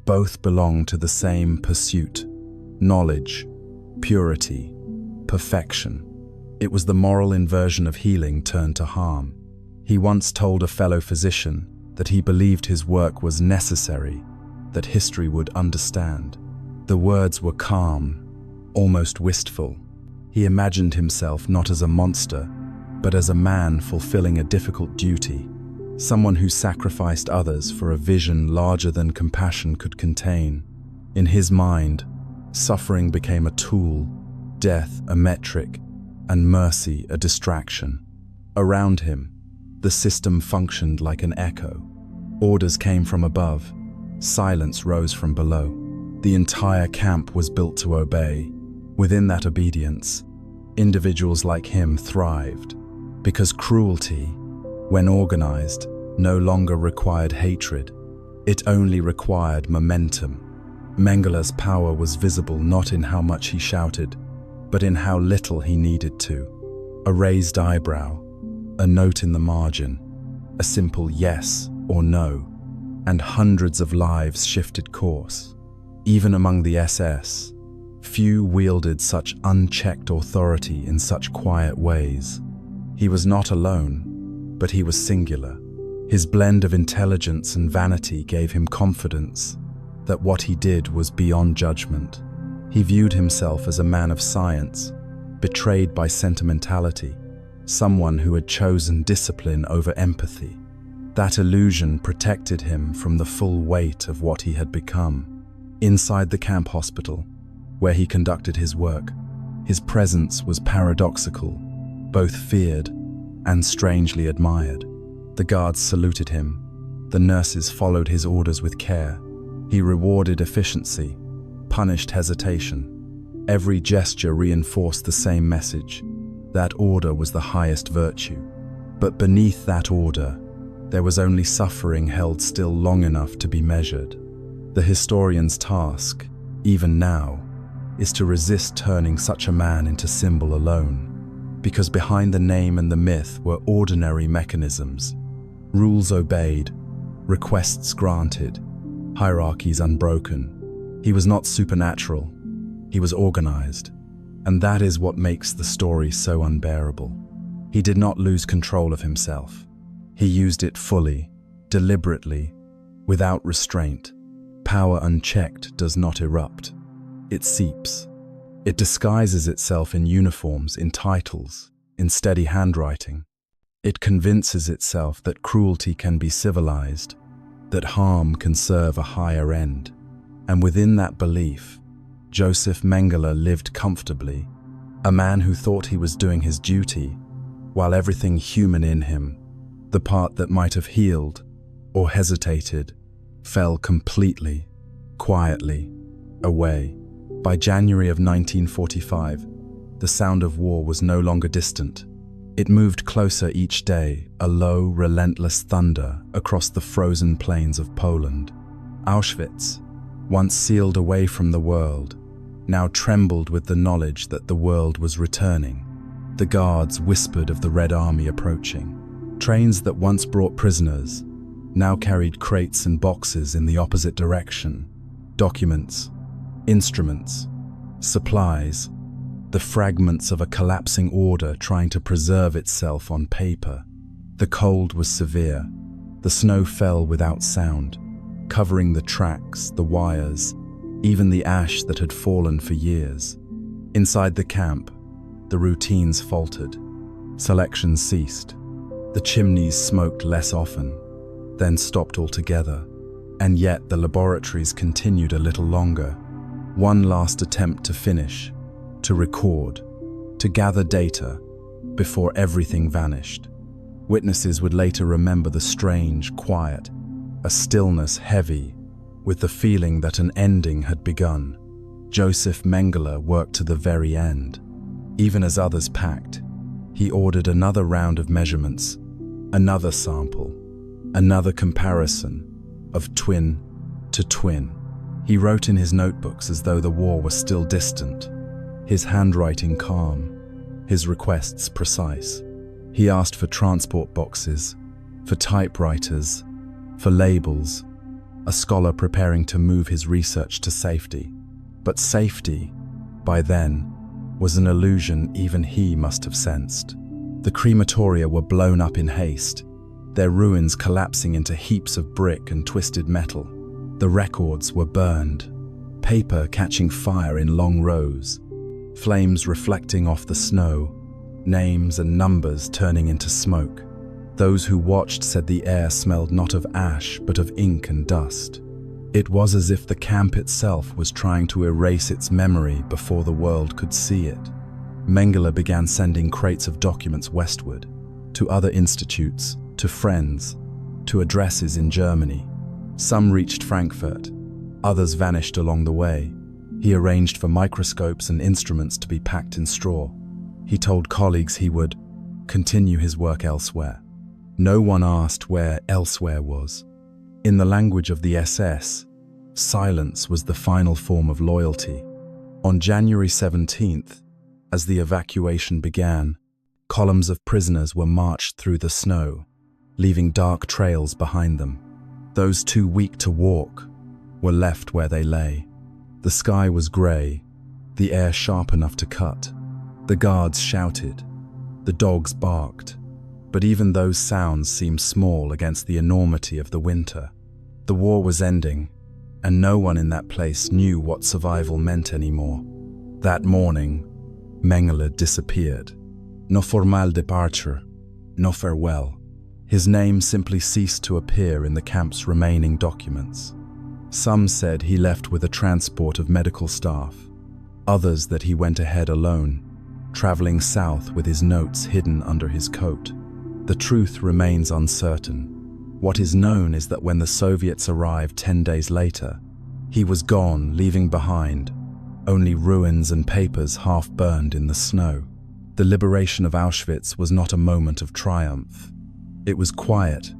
both belonged to the same pursuit: knowledge, purity, perfection. It was the moral inversion of healing turned to harm. He once told a fellow physician that he believed his work was necessary, that history would understand. The words were calm, almost wistful. He imagined himself not as a monster, but as a man fulfilling a difficult duty, someone who sacrificed others for a vision larger than compassion could contain. In his mind, suffering became a tool, death a metric, and mercy a distraction. Around him, the system functioned like an echo. Orders came from above, silence rose from below. The entire camp was built to obey. Within that obedience, individuals like him thrived, because cruelty, when organized, no longer required hatred. It only required momentum. Mengele's power was visible not in how much he shouted, but in how little he needed to. A raised eyebrow, a note in the margin, a simple yes or no, and hundreds of lives shifted course. Even among the SS, few wielded such unchecked authority in such quiet ways. He was not alone, but he was singular. His blend of intelligence and vanity gave him confidence that what he did was beyond judgment. He viewed himself as a man of science, betrayed by sentimentality, someone who had chosen discipline over empathy. That illusion protected him from the full weight of what he had become. Inside the camp hospital, where he conducted his work, his presence was paradoxical, both feared and strangely admired. The guards saluted him. The nurses followed his orders with care. He rewarded efficiency, punished hesitation. Every gesture reinforced the same message. That order was the highest virtue. But beneath that order, there was only suffering held still long enough to be measured. The historian's task, even now, is to resist turning such a man into symbol alone, because behind the name and the myth were ordinary mechanisms, rules obeyed, requests granted, hierarchies unbroken. He was not supernatural, he was organized, and that is what makes the story so unbearable. He did not lose control of himself. He used it fully, deliberately, without restraint. Power unchecked does not erupt. It seeps. It disguises itself in uniforms, in titles, in steady handwriting. It convinces itself that cruelty can be civilized, that harm can serve a higher end. And within that belief, Josef Mengele lived comfortably, a man who thought he was doing his duty, while everything human in him, the part that might have healed or hesitated, fell completely, quietly, away. By January of 1945, the sound of war was no longer distant. It moved closer each day, a low, relentless thunder across the frozen plains of Poland. Auschwitz, once sealed away from the world, now trembled with the knowledge that the world was returning. The guards whispered of the Red Army approaching. Trains that once brought prisoners now carried crates and boxes in the opposite direction. Documents, instruments, supplies, the fragments of a collapsing order trying to preserve itself on paper. The cold was severe. The snow fell without sound, covering the tracks, the wires, even the ash that had fallen for years. Inside the camp, the routines faltered. Selections ceased. The chimneys smoked less often, then stopped altogether. And yet the laboratories continued a little longer. One last attempt to finish, to record, to gather data before everything vanished. Witnesses would later remember the strange quiet, a stillness heavy with the feeling that an ending had begun. Josef Mengele worked to the very end. Even as others packed, he ordered another round of measurements, another sample, another comparison of twin to twin. He wrote in his notebooks as though the war was still distant, his handwriting calm, his requests precise. He asked for transport boxes, for typewriters, for labels, a scholar preparing to move his research to safety. But safety, by then, was an illusion even he must have sensed. The crematoria were blown up in haste, their ruins collapsing into heaps of brick and twisted metal. The records were burned, paper catching fire in long rows, flames reflecting off the snow, names and numbers turning into smoke. Those who watched said the air smelled not of ash but of ink and dust. It was as if the camp itself was trying to erase its memory before the world could see it. Mengele began sending crates of documents westward, to other institutes, to friends, to addresses in Germany. Some reached Frankfurt, others vanished along the way. He arranged for microscopes and instruments to be packed in straw. He told colleagues he would continue his work elsewhere. No one asked where elsewhere was. In the language of the SS, silence was the final form of loyalty. On January 17th, as the evacuation began, columns of prisoners were marched through the snow, leaving dark trails behind them. Those too weak to walk were left where they lay. The sky was grey, the air sharp enough to cut. The guards shouted, the dogs barked, but even those sounds seemed small against the enormity of the winter. The war was ending, and no one in that place knew what survival meant anymore. That morning, Mengele disappeared. No formal departure, no farewell. His name simply ceased to appear in the camp's remaining documents. Some said he left with a transport of medical staff, others that he went ahead alone, traveling south with his notes hidden under his coat. The truth remains uncertain. What is known is that when the Soviets arrived 10 days later, he was gone, leaving behind only ruins and papers half burned in the snow. The liberation of Auschwitz was not a moment of triumph. It was quiet,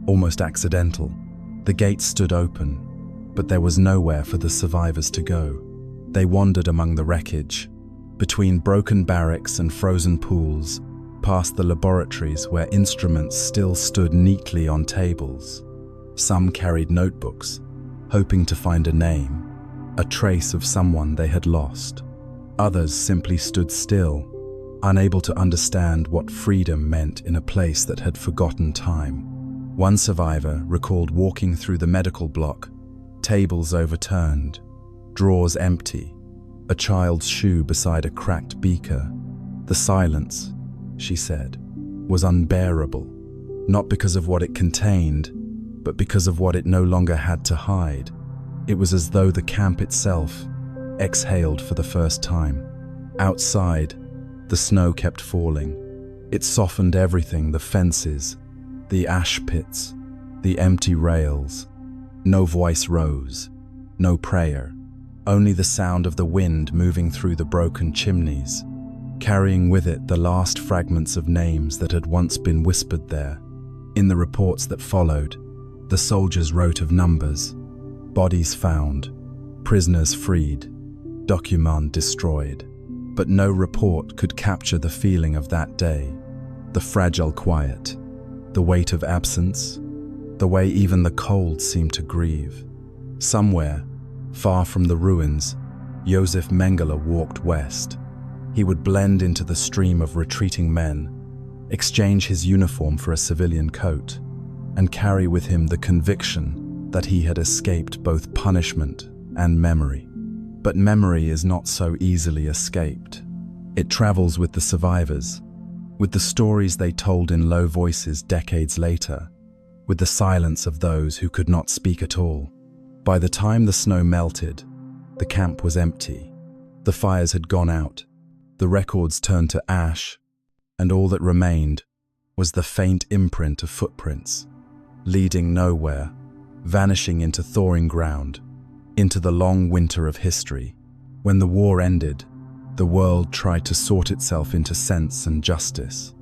almost accidental. The gates stood open, but there was nowhere for the survivors to go. They wandered among the wreckage, between broken barracks and frozen pools, past the laboratories where instruments still stood neatly on tables. Some carried notebooks, hoping to find a name, a trace of someone they had lost. Others simply stood still, unable to understand what freedom meant in a place that had forgotten time. One survivor recalled walking through the medical block, tables overturned, drawers empty, a child's shoe beside a cracked beaker. The silence, she said, was unbearable, not because of what it contained, but because of what it no longer had to hide. It was as though the camp itself exhaled for the first time. Outside, the snow kept falling. It softened everything, the fences, the ash pits, the empty rails. No voice rose, no prayer, only the sound of the wind moving through the broken chimneys. carrying with it the last fragments of names that had once been whispered there. In the reports that followed, the soldiers wrote of numbers, bodies found, prisoners freed, documents destroyed. But no report could capture the feeling of that day, the fragile quiet, the weight of absence, the way even the cold seemed to grieve. Somewhere, far from the ruins, Josef Mengele walked west. He would blend into the stream of retreating men, exchange his uniform for a civilian coat, and carry with him the conviction that he had escaped both punishment and memory. But memory is not so easily escaped. It travels with the survivors, with the stories they told in low voices decades later, with the silence of those who could not speak at all. By the time the snow melted, the camp was empty. The fires had gone out, the records turned to ash, and all that remained was the faint imprint of footprints, leading nowhere, vanishing into thawing ground, into the long winter of history. When the war ended, the world tried to sort itself into sense and justice.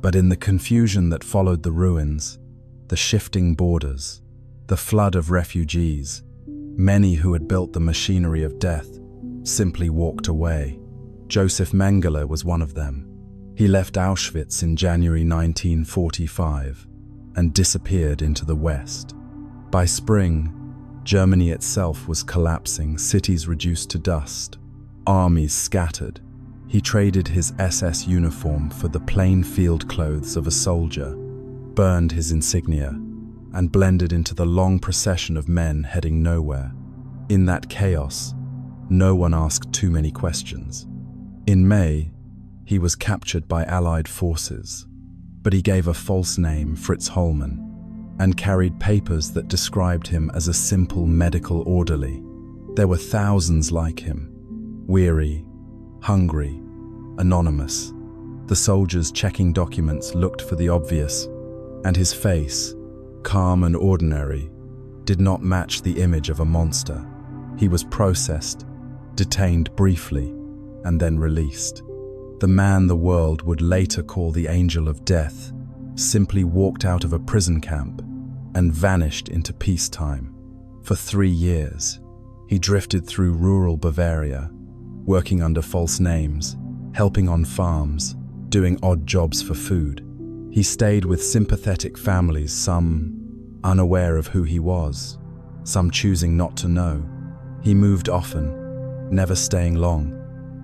But in the confusion that followed the ruins, the shifting borders, the flood of refugees, many who had built the machinery of death simply walked away. Josef Mengele was one of them. He left Auschwitz in January 1945 and disappeared into the West. By spring, Germany itself was collapsing, cities reduced to dust, armies scattered. He traded his SS uniform for the plain field clothes of a soldier, burned his insignia, and blended into the long procession of men heading nowhere. In that chaos, no one asked too many questions. In May, he was captured by Allied forces, but he gave a false name, Fritz Holman, and carried papers that described him as a simple medical orderly. There were thousands like him, weary, hungry, anonymous. The soldiers checking documents looked for the obvious, and his face, calm and ordinary, did not match the image of a monster. He was processed, detained briefly, and then released. The man the world would later call the Angel of Death simply walked out of a prison camp and vanished into peacetime. For 3 years, he drifted through rural Bavaria, working under false names, helping on farms, doing odd jobs for food. He stayed with sympathetic families, some unaware of who he was, some choosing not to know. He moved often, never staying long,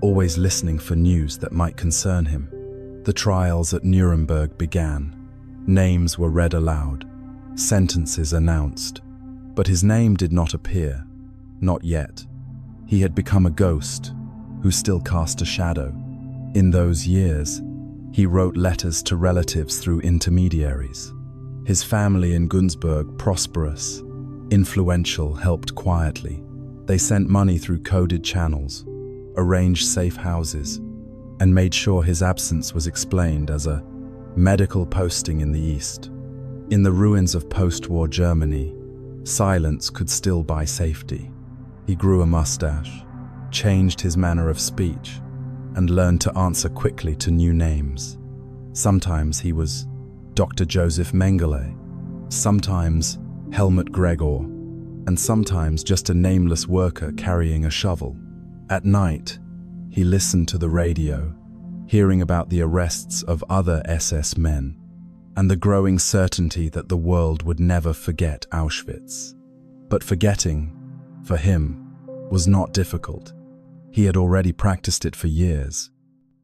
always listening for news that might concern him. The trials at Nuremberg began. Names were read aloud, sentences announced, but his name did not appear, not yet. He had become a ghost who still cast a shadow. In those years, he wrote letters to relatives through intermediaries. His family in Günzburg, prosperous, influential, helped quietly. They sent money through coded channels, arranged safe houses, and made sure his absence was explained as a medical posting in the East. In the ruins of post-war Germany, silence could still buy safety. He grew a mustache, changed his manner of speech, and learned to answer quickly to new names. Sometimes he was Dr. Josef Mengele, sometimes Helmut Gregor, and sometimes just a nameless worker carrying a shovel. At night, he listened to the radio, hearing about the arrests of other SS men, and the growing certainty that the world would never forget Auschwitz. But forgetting, for him, was not difficult. He had already practiced it for years.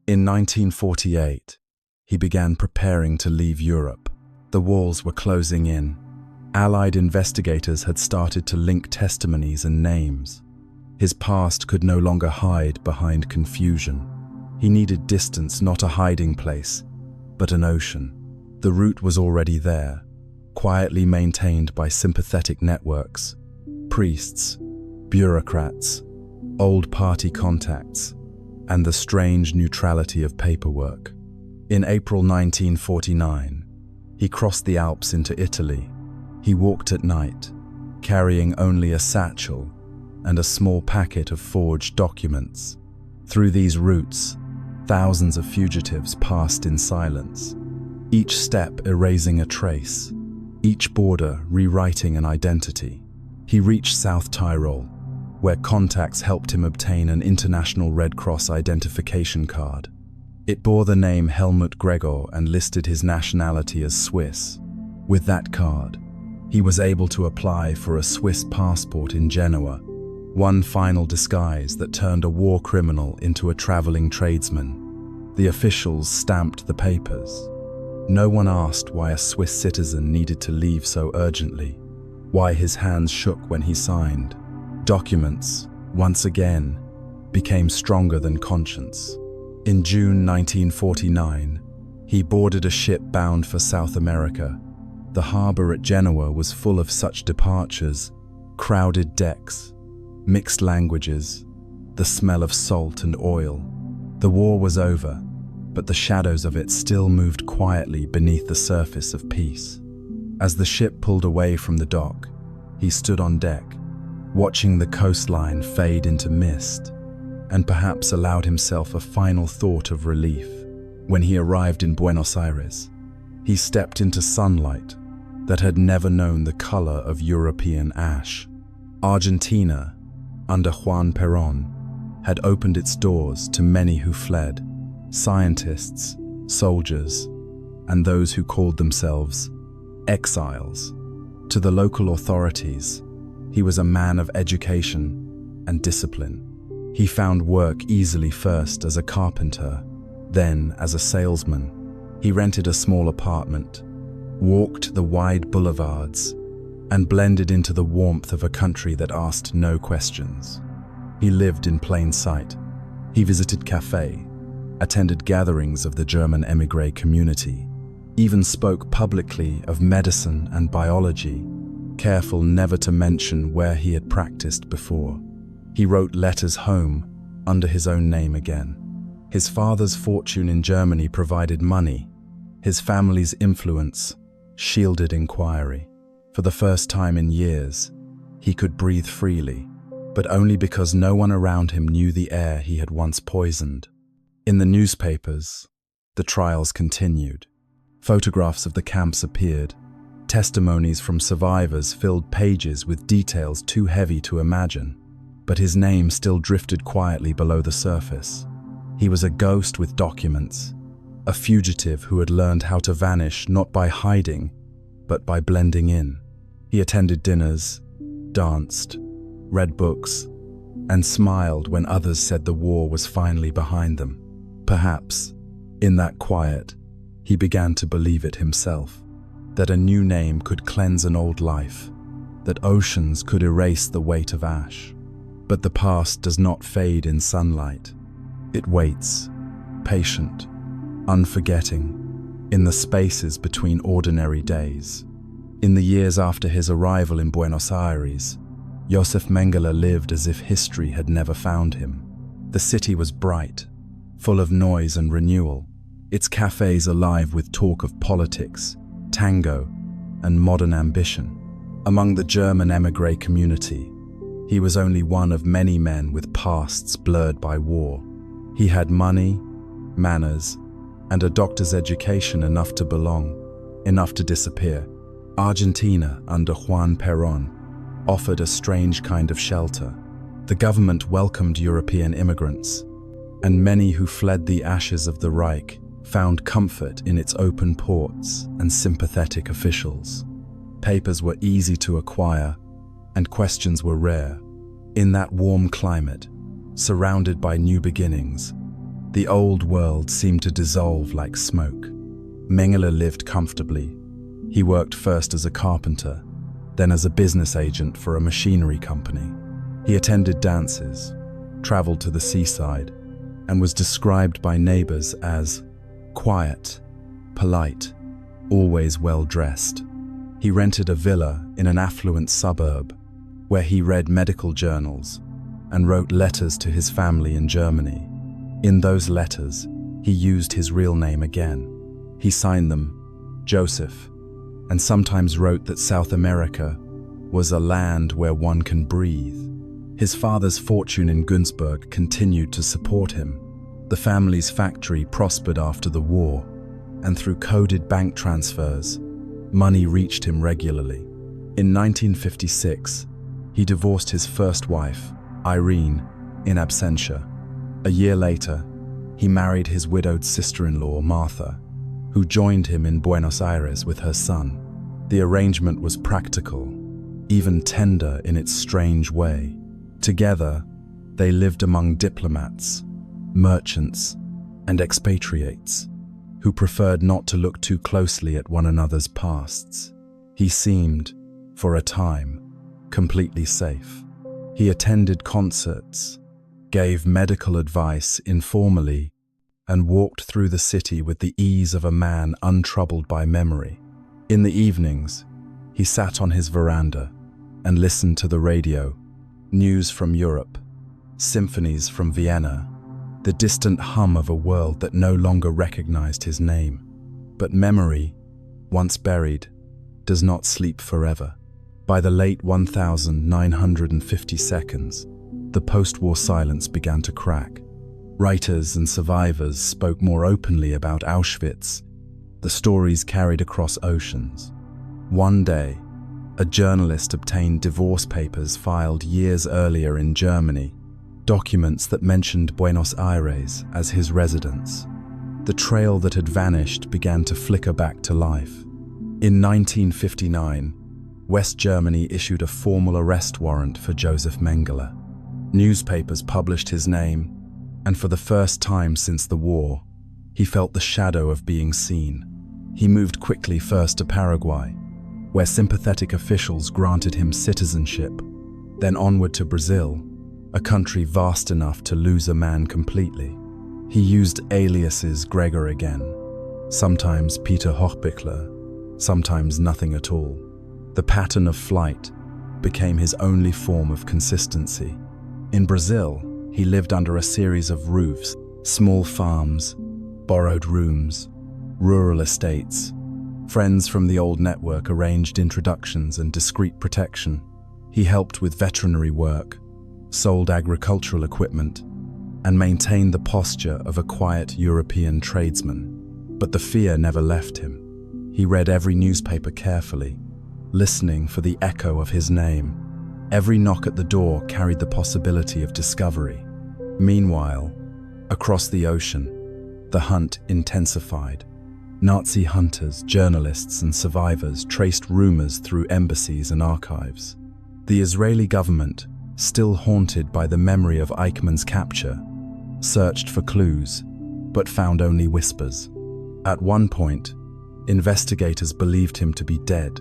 In 1948, he began preparing to leave Europe. The walls were closing in. Allied investigators had started to link testimonies and names. His past could no longer hide behind confusion. He needed distance, not a hiding place, but an ocean. The route was already there, quietly maintained by sympathetic networks, priests, bureaucrats, old party contacts, and the strange neutrality of paperwork. In April 1949, he crossed the Alps into Italy. He walked at night, carrying only a satchel and a small packet of forged documents. Through these routes, Thousands of fugitives passed in silence, each step erasing a trace, each border rewriting an identity. He reached South Tyrol, where contacts helped him obtain an International Red Cross identification card. It bore the name Helmut Gregor and listed his nationality as Swiss. With that card, he was able to apply for a Swiss passport in Genoa, one final disguise that turned a war criminal into a traveling tradesman. The officials stamped the papers. No one asked why a Swiss citizen needed to leave so urgently, why his hands shook when he signed. Documents, once again, became stronger than conscience. In June 1949, he boarded a ship bound for South America. The harbor at Genoa was full of such departures, crowded decks, mixed languages, the smell of salt and oil. The war was over, but the shadows of it still moved quietly beneath the surface of peace. As the ship pulled away from the dock, he stood on deck, watching the coastline fade into mist, and perhaps allowed himself a final thought of relief. When he arrived in Buenos Aires, he stepped into sunlight that had never known the color of European ash. Argentina, under Juan Perón, had opened its doors to many who fled, scientists, soldiers, and those who called themselves exiles. To the local authorities, he was a man of education and discipline. He found work easily, first as a carpenter, then as a salesman. He rented a small apartment, walked the wide boulevards, and blended into the warmth of a country that asked no questions. He lived in plain sight. He visited cafes, attended gatherings of the German émigré community, even spoke publicly of medicine and biology, careful never to mention where he had practiced before. He wrote letters home under his own name again. His father's fortune in Germany provided money. His family's influence shielded inquiry. For the first time in years, he could breathe freely, but only because no one around him knew the air he had once poisoned. In the newspapers, the trials continued. Photographs of the camps appeared. Testimonies from survivors filled pages with details too heavy to imagine, but his name still drifted quietly below the surface. He was a ghost with documents, a fugitive who had learned how to vanish not by hiding, but by blending in. He attended dinners, danced, read books, and smiled when others said the war was finally behind them. Perhaps, in that quiet, he began to believe it himself, that a new name could cleanse an old life, that oceans could erase the weight of ash. But the past does not fade in sunlight. It waits, patient, unforgetting, in the spaces between ordinary days. In the years after his arrival in Buenos Aires, Josef Mengele lived as if history had never found him. The city was bright, full of noise and renewal, its cafes alive with talk of politics, tango, and modern ambition. Among the German émigré community, he was only one of many men with pasts blurred by war. He had money, manners, and a doctor's education enough to belong, enough to disappear. Argentina, under Juan Perón, offered a strange kind of shelter. The government welcomed European immigrants, and many who fled the ashes of the Reich found comfort in its open ports and sympathetic officials. Papers were easy to acquire, and questions were rare. In that warm climate, surrounded by new beginnings, the old world seemed to dissolve like smoke. Mengele lived comfortably. He worked first as a carpenter, then as a business agent for a machinery company. He attended dances, traveled to the seaside, and was described by neighbors as quiet, polite, always well-dressed. He rented a villa in an affluent suburb, where he read medical journals and wrote letters to his family in Germany. In those letters, he used his real name again. He signed them Josef, and sometimes wrote that South America was a land where one can breathe. His father's fortune in Günzburg continued to support him. The family's factory prospered after the war, and through coded bank transfers, money reached him regularly. In 1956, he divorced his first wife, Irene, in absentia. A year later, he married his widowed sister-in-law, Martha, who joined him in Buenos Aires with her son. The arrangement was practical, even tender in its strange way. Together, they lived among diplomats, merchants, and expatriates, who preferred not to look too closely at one another's pasts. He seemed, for a time, completely safe. He attended concerts, gave medical advice informally, and walked through the city with the ease of a man untroubled by memory. In the evenings, he sat on his veranda and listened to the radio, news from Europe, symphonies from Vienna, the distant hum of a world that no longer recognized his name. But memory, once buried, does not sleep forever. By the late 1952, the post-war silence began to crack. Writers and survivors spoke more openly about Auschwitz. The stories carried across oceans. One day, a journalist obtained divorce papers filed years earlier in Germany, documents that mentioned Buenos Aires as his residence. The trail that had vanished began to flicker back to life. In 1959, West Germany issued a formal arrest warrant for Josef Mengele. Newspapers published his name, and for the first time since the war, he felt the shadow of being seen. He moved quickly first to Paraguay, where sympathetic officials granted him citizenship, then onward to Brazil, a country vast enough to lose a man completely. He used aliases Gregor again, sometimes Peter Hochbichler, sometimes nothing at all. The pattern of flight became his only form of consistency. In Brazil, he lived under a series of roofs, small farms, borrowed rooms, rural estates. Friends from the old network arranged introductions and discreet protection. He helped with veterinary work, sold agricultural equipment, and maintained the posture of a quiet European tradesman. But the fear never left him. He read every newspaper carefully, listening for the echo of his name. Every knock at the door carried the possibility of discovery. Meanwhile, across the ocean, the hunt intensified. Nazi hunters, journalists, and survivors traced rumors through embassies and archives. The Israeli government, still haunted by the memory of Eichmann's capture, searched for clues, but found only whispers. At one point, investigators believed him to be dead.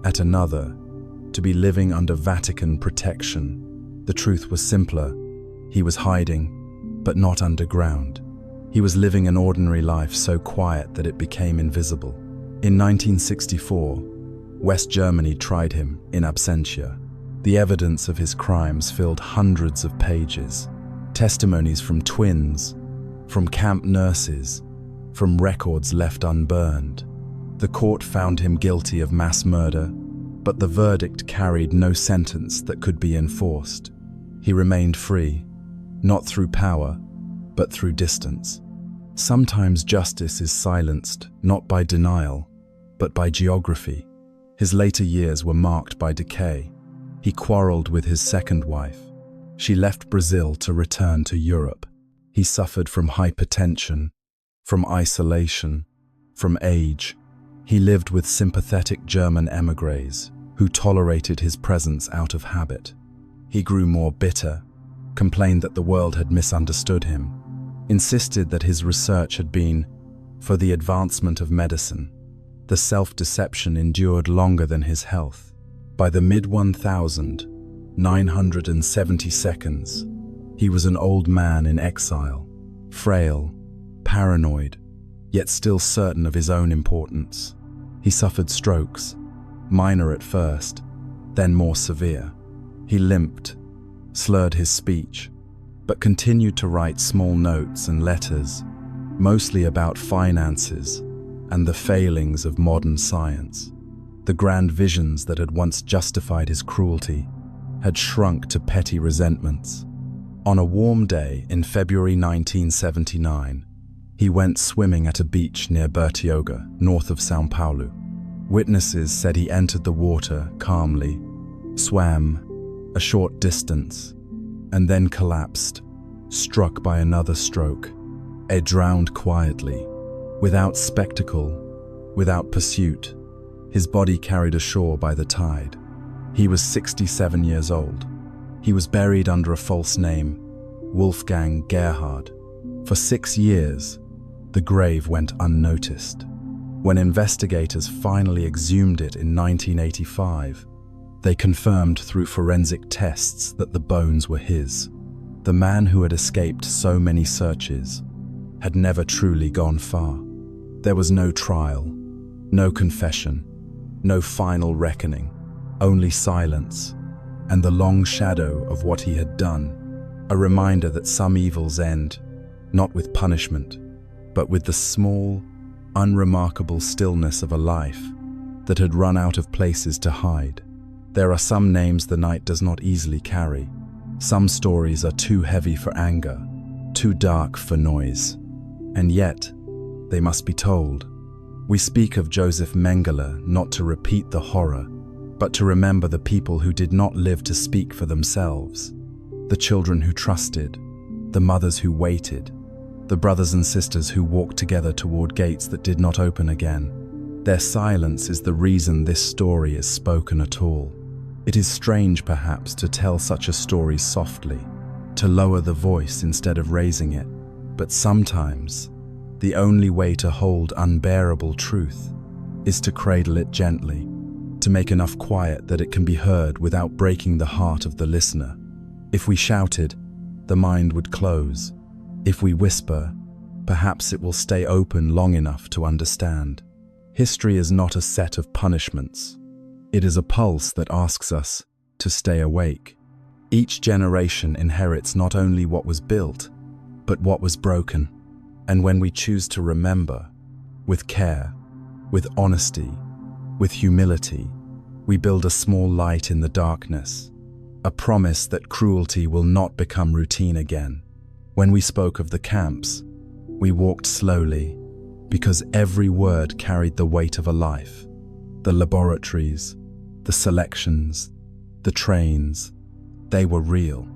At another, to be living under Vatican protection. The truth was simpler. He was hiding, but not underground. He was living an ordinary life so quiet that it became invisible. In 1964, West Germany tried him in absentia. The evidence of his crimes filled hundreds of pages. Testimonies from twins, from camp nurses, from records left unburned. The court found him guilty of mass murder, but the verdict carried no sentence that could be enforced. He remained free, not through power, but through distance. Sometimes justice is silenced, not by denial, but by geography. His later years were marked by decay. He quarreled with his second wife. She left Brazil to return to Europe. He suffered from hypertension, from isolation, from age. He lived with sympathetic German émigrés who tolerated his presence out of habit. He grew more bitter, complained that the world had misunderstood him, insisted that his research had been for the advancement of medicine. The self-deception endured longer than his health. By the mid-1972, he was an old man in exile, frail, paranoid, yet still certain of his own importance. He suffered strokes, minor at first, then more severe. He limped, slurred his speech, but continued to write small notes and letters, mostly about finances and the failings of modern science. The grand visions that had once justified his cruelty had shrunk to petty resentments. On a warm day in February 1979, he went swimming at a beach near Bertioga, north of São Paulo. Witnesses said he entered the water calmly, swam a short distance, and then collapsed, struck by another stroke. He drowned quietly, without spectacle, without pursuit. His body carried ashore by the tide. He was 67 years old. He was buried under a false name, Wolfgang Gerhard. For 6 years, the grave went unnoticed. When investigators finally exhumed it in 1985, they confirmed through forensic tests that the bones were his. The man who had escaped so many searches had never truly gone far. There was no trial, no confession, no final reckoning, only silence, and the long shadow of what he had done, a reminder that some evils end, not with punishment, but with the small, unremarkable stillness of a life that had run out of places to hide. There are some names the night does not easily carry. Some stories are too heavy for anger, too dark for noise, and yet they must be told. We speak of Josef Mengele not to repeat the horror, but to remember the people who did not live to speak for themselves, the children who trusted, the mothers who waited, the brothers and sisters who walked together toward gates that did not open again. Their silence is the reason this story is spoken at all. It is strange, perhaps, to tell such a story softly, to lower the voice instead of raising it, but sometimes the only way to hold unbearable truth is to cradle it gently, to make enough quiet that it can be heard without breaking the heart of the listener. If we shouted, the mind would close. If we whisper, perhaps it will stay open long enough to understand. History is not a set of punishments. It is a pulse that asks us to stay awake. Each generation inherits not only what was built, but what was broken. And when we choose to remember, with care, with honesty, with humility, we build a small light in the darkness, a promise that cruelty will not become routine again. When we spoke of the camps, we walked slowly, because every word carried the weight of a life. The laboratories, the selections, the trains, they were real.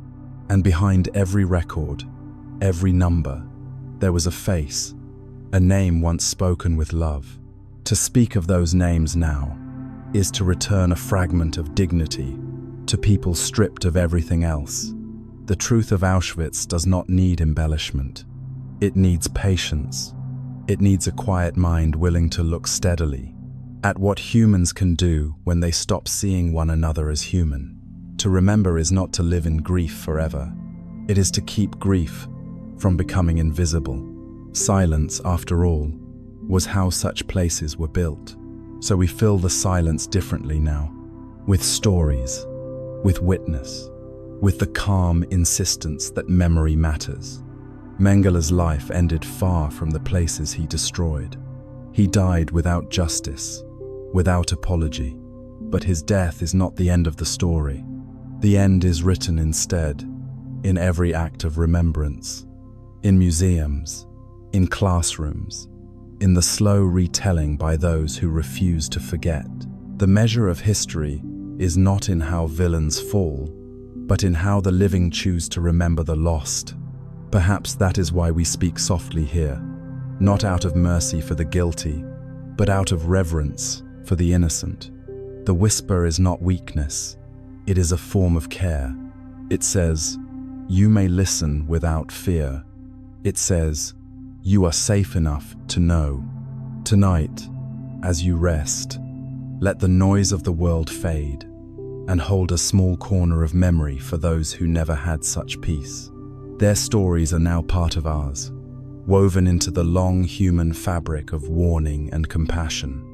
And behind every record, every number, there was a face, a name once spoken with love. To speak of those names now is to return a fragment of dignity to people stripped of everything else. The truth of Auschwitz does not need embellishment. It needs patience. It needs a quiet mind willing to look steadily at what humans can do when they stop seeing one another as human. To remember is not to live in grief forever. It is to keep grief from becoming invisible. Silence, after all, was how such places were built. So we fill the silence differently now, with stories, with witness, with the calm insistence that memory matters. Mengele's life ended far from the places he destroyed. He died without justice, without apology. But his death is not the end of the story. The end is written instead, in every act of remembrance, in museums, in classrooms, in the slow retelling by those who refuse to forget. The measure of history is not in how villains fall, but in how the living choose to remember the lost. Perhaps that is why we speak softly here, not out of mercy for the guilty, but out of reverence for the innocent. The whisper is not weakness, it is a form of care. It says, "You may listen without fear." It says, "You are safe enough to know." Tonight, as you rest, let the noise of the world fade and hold a small corner of memory for those who never had such peace. Their stories are now part of ours, woven into the long human fabric of warning and compassion.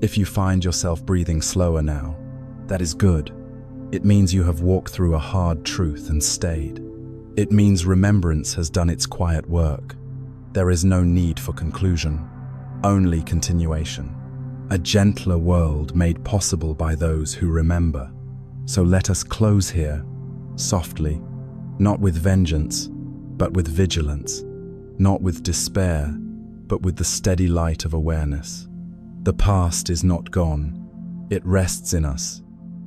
If you find yourself breathing slower now, that is good. It means you have walked through a hard truth and stayed. It means remembrance has done its quiet work. There is no need for conclusion, only continuation. A gentler world made possible by those who remember. So let us close here, softly, not with vengeance, but with vigilance, not with despair, but with the steady light of awareness. The past is not gone. It rests in us,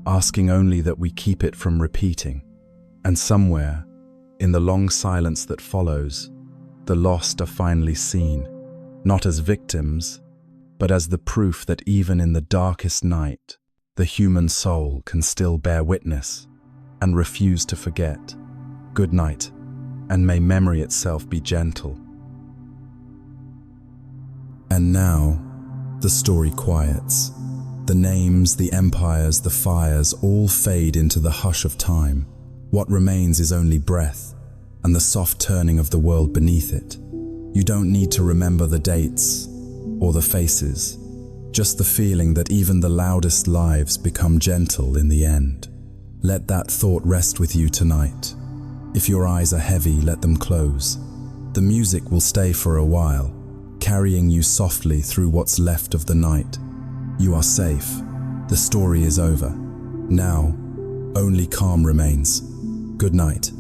asking only that we keep it from repeating. And somewhere, in the long silence that follows, the lost are finally seen, not as victims, but as the proof that even in the darkest night, the human soul can still bear witness and refuse to forget. Good night, and may memory itself be gentle. And now, the story quiets. The names, the empires, the fires all fade into the hush of time. What remains is only breath and the soft turning of the world beneath it. You don't need to remember the dates or the faces, just the feeling that even the loudest lives become gentle in the end. Let that thought rest with you tonight. If your eyes are heavy, let them close. The music will stay for a while, carrying you softly through what's left of the night. You are safe. The story is over. Now, only calm remains. Good night.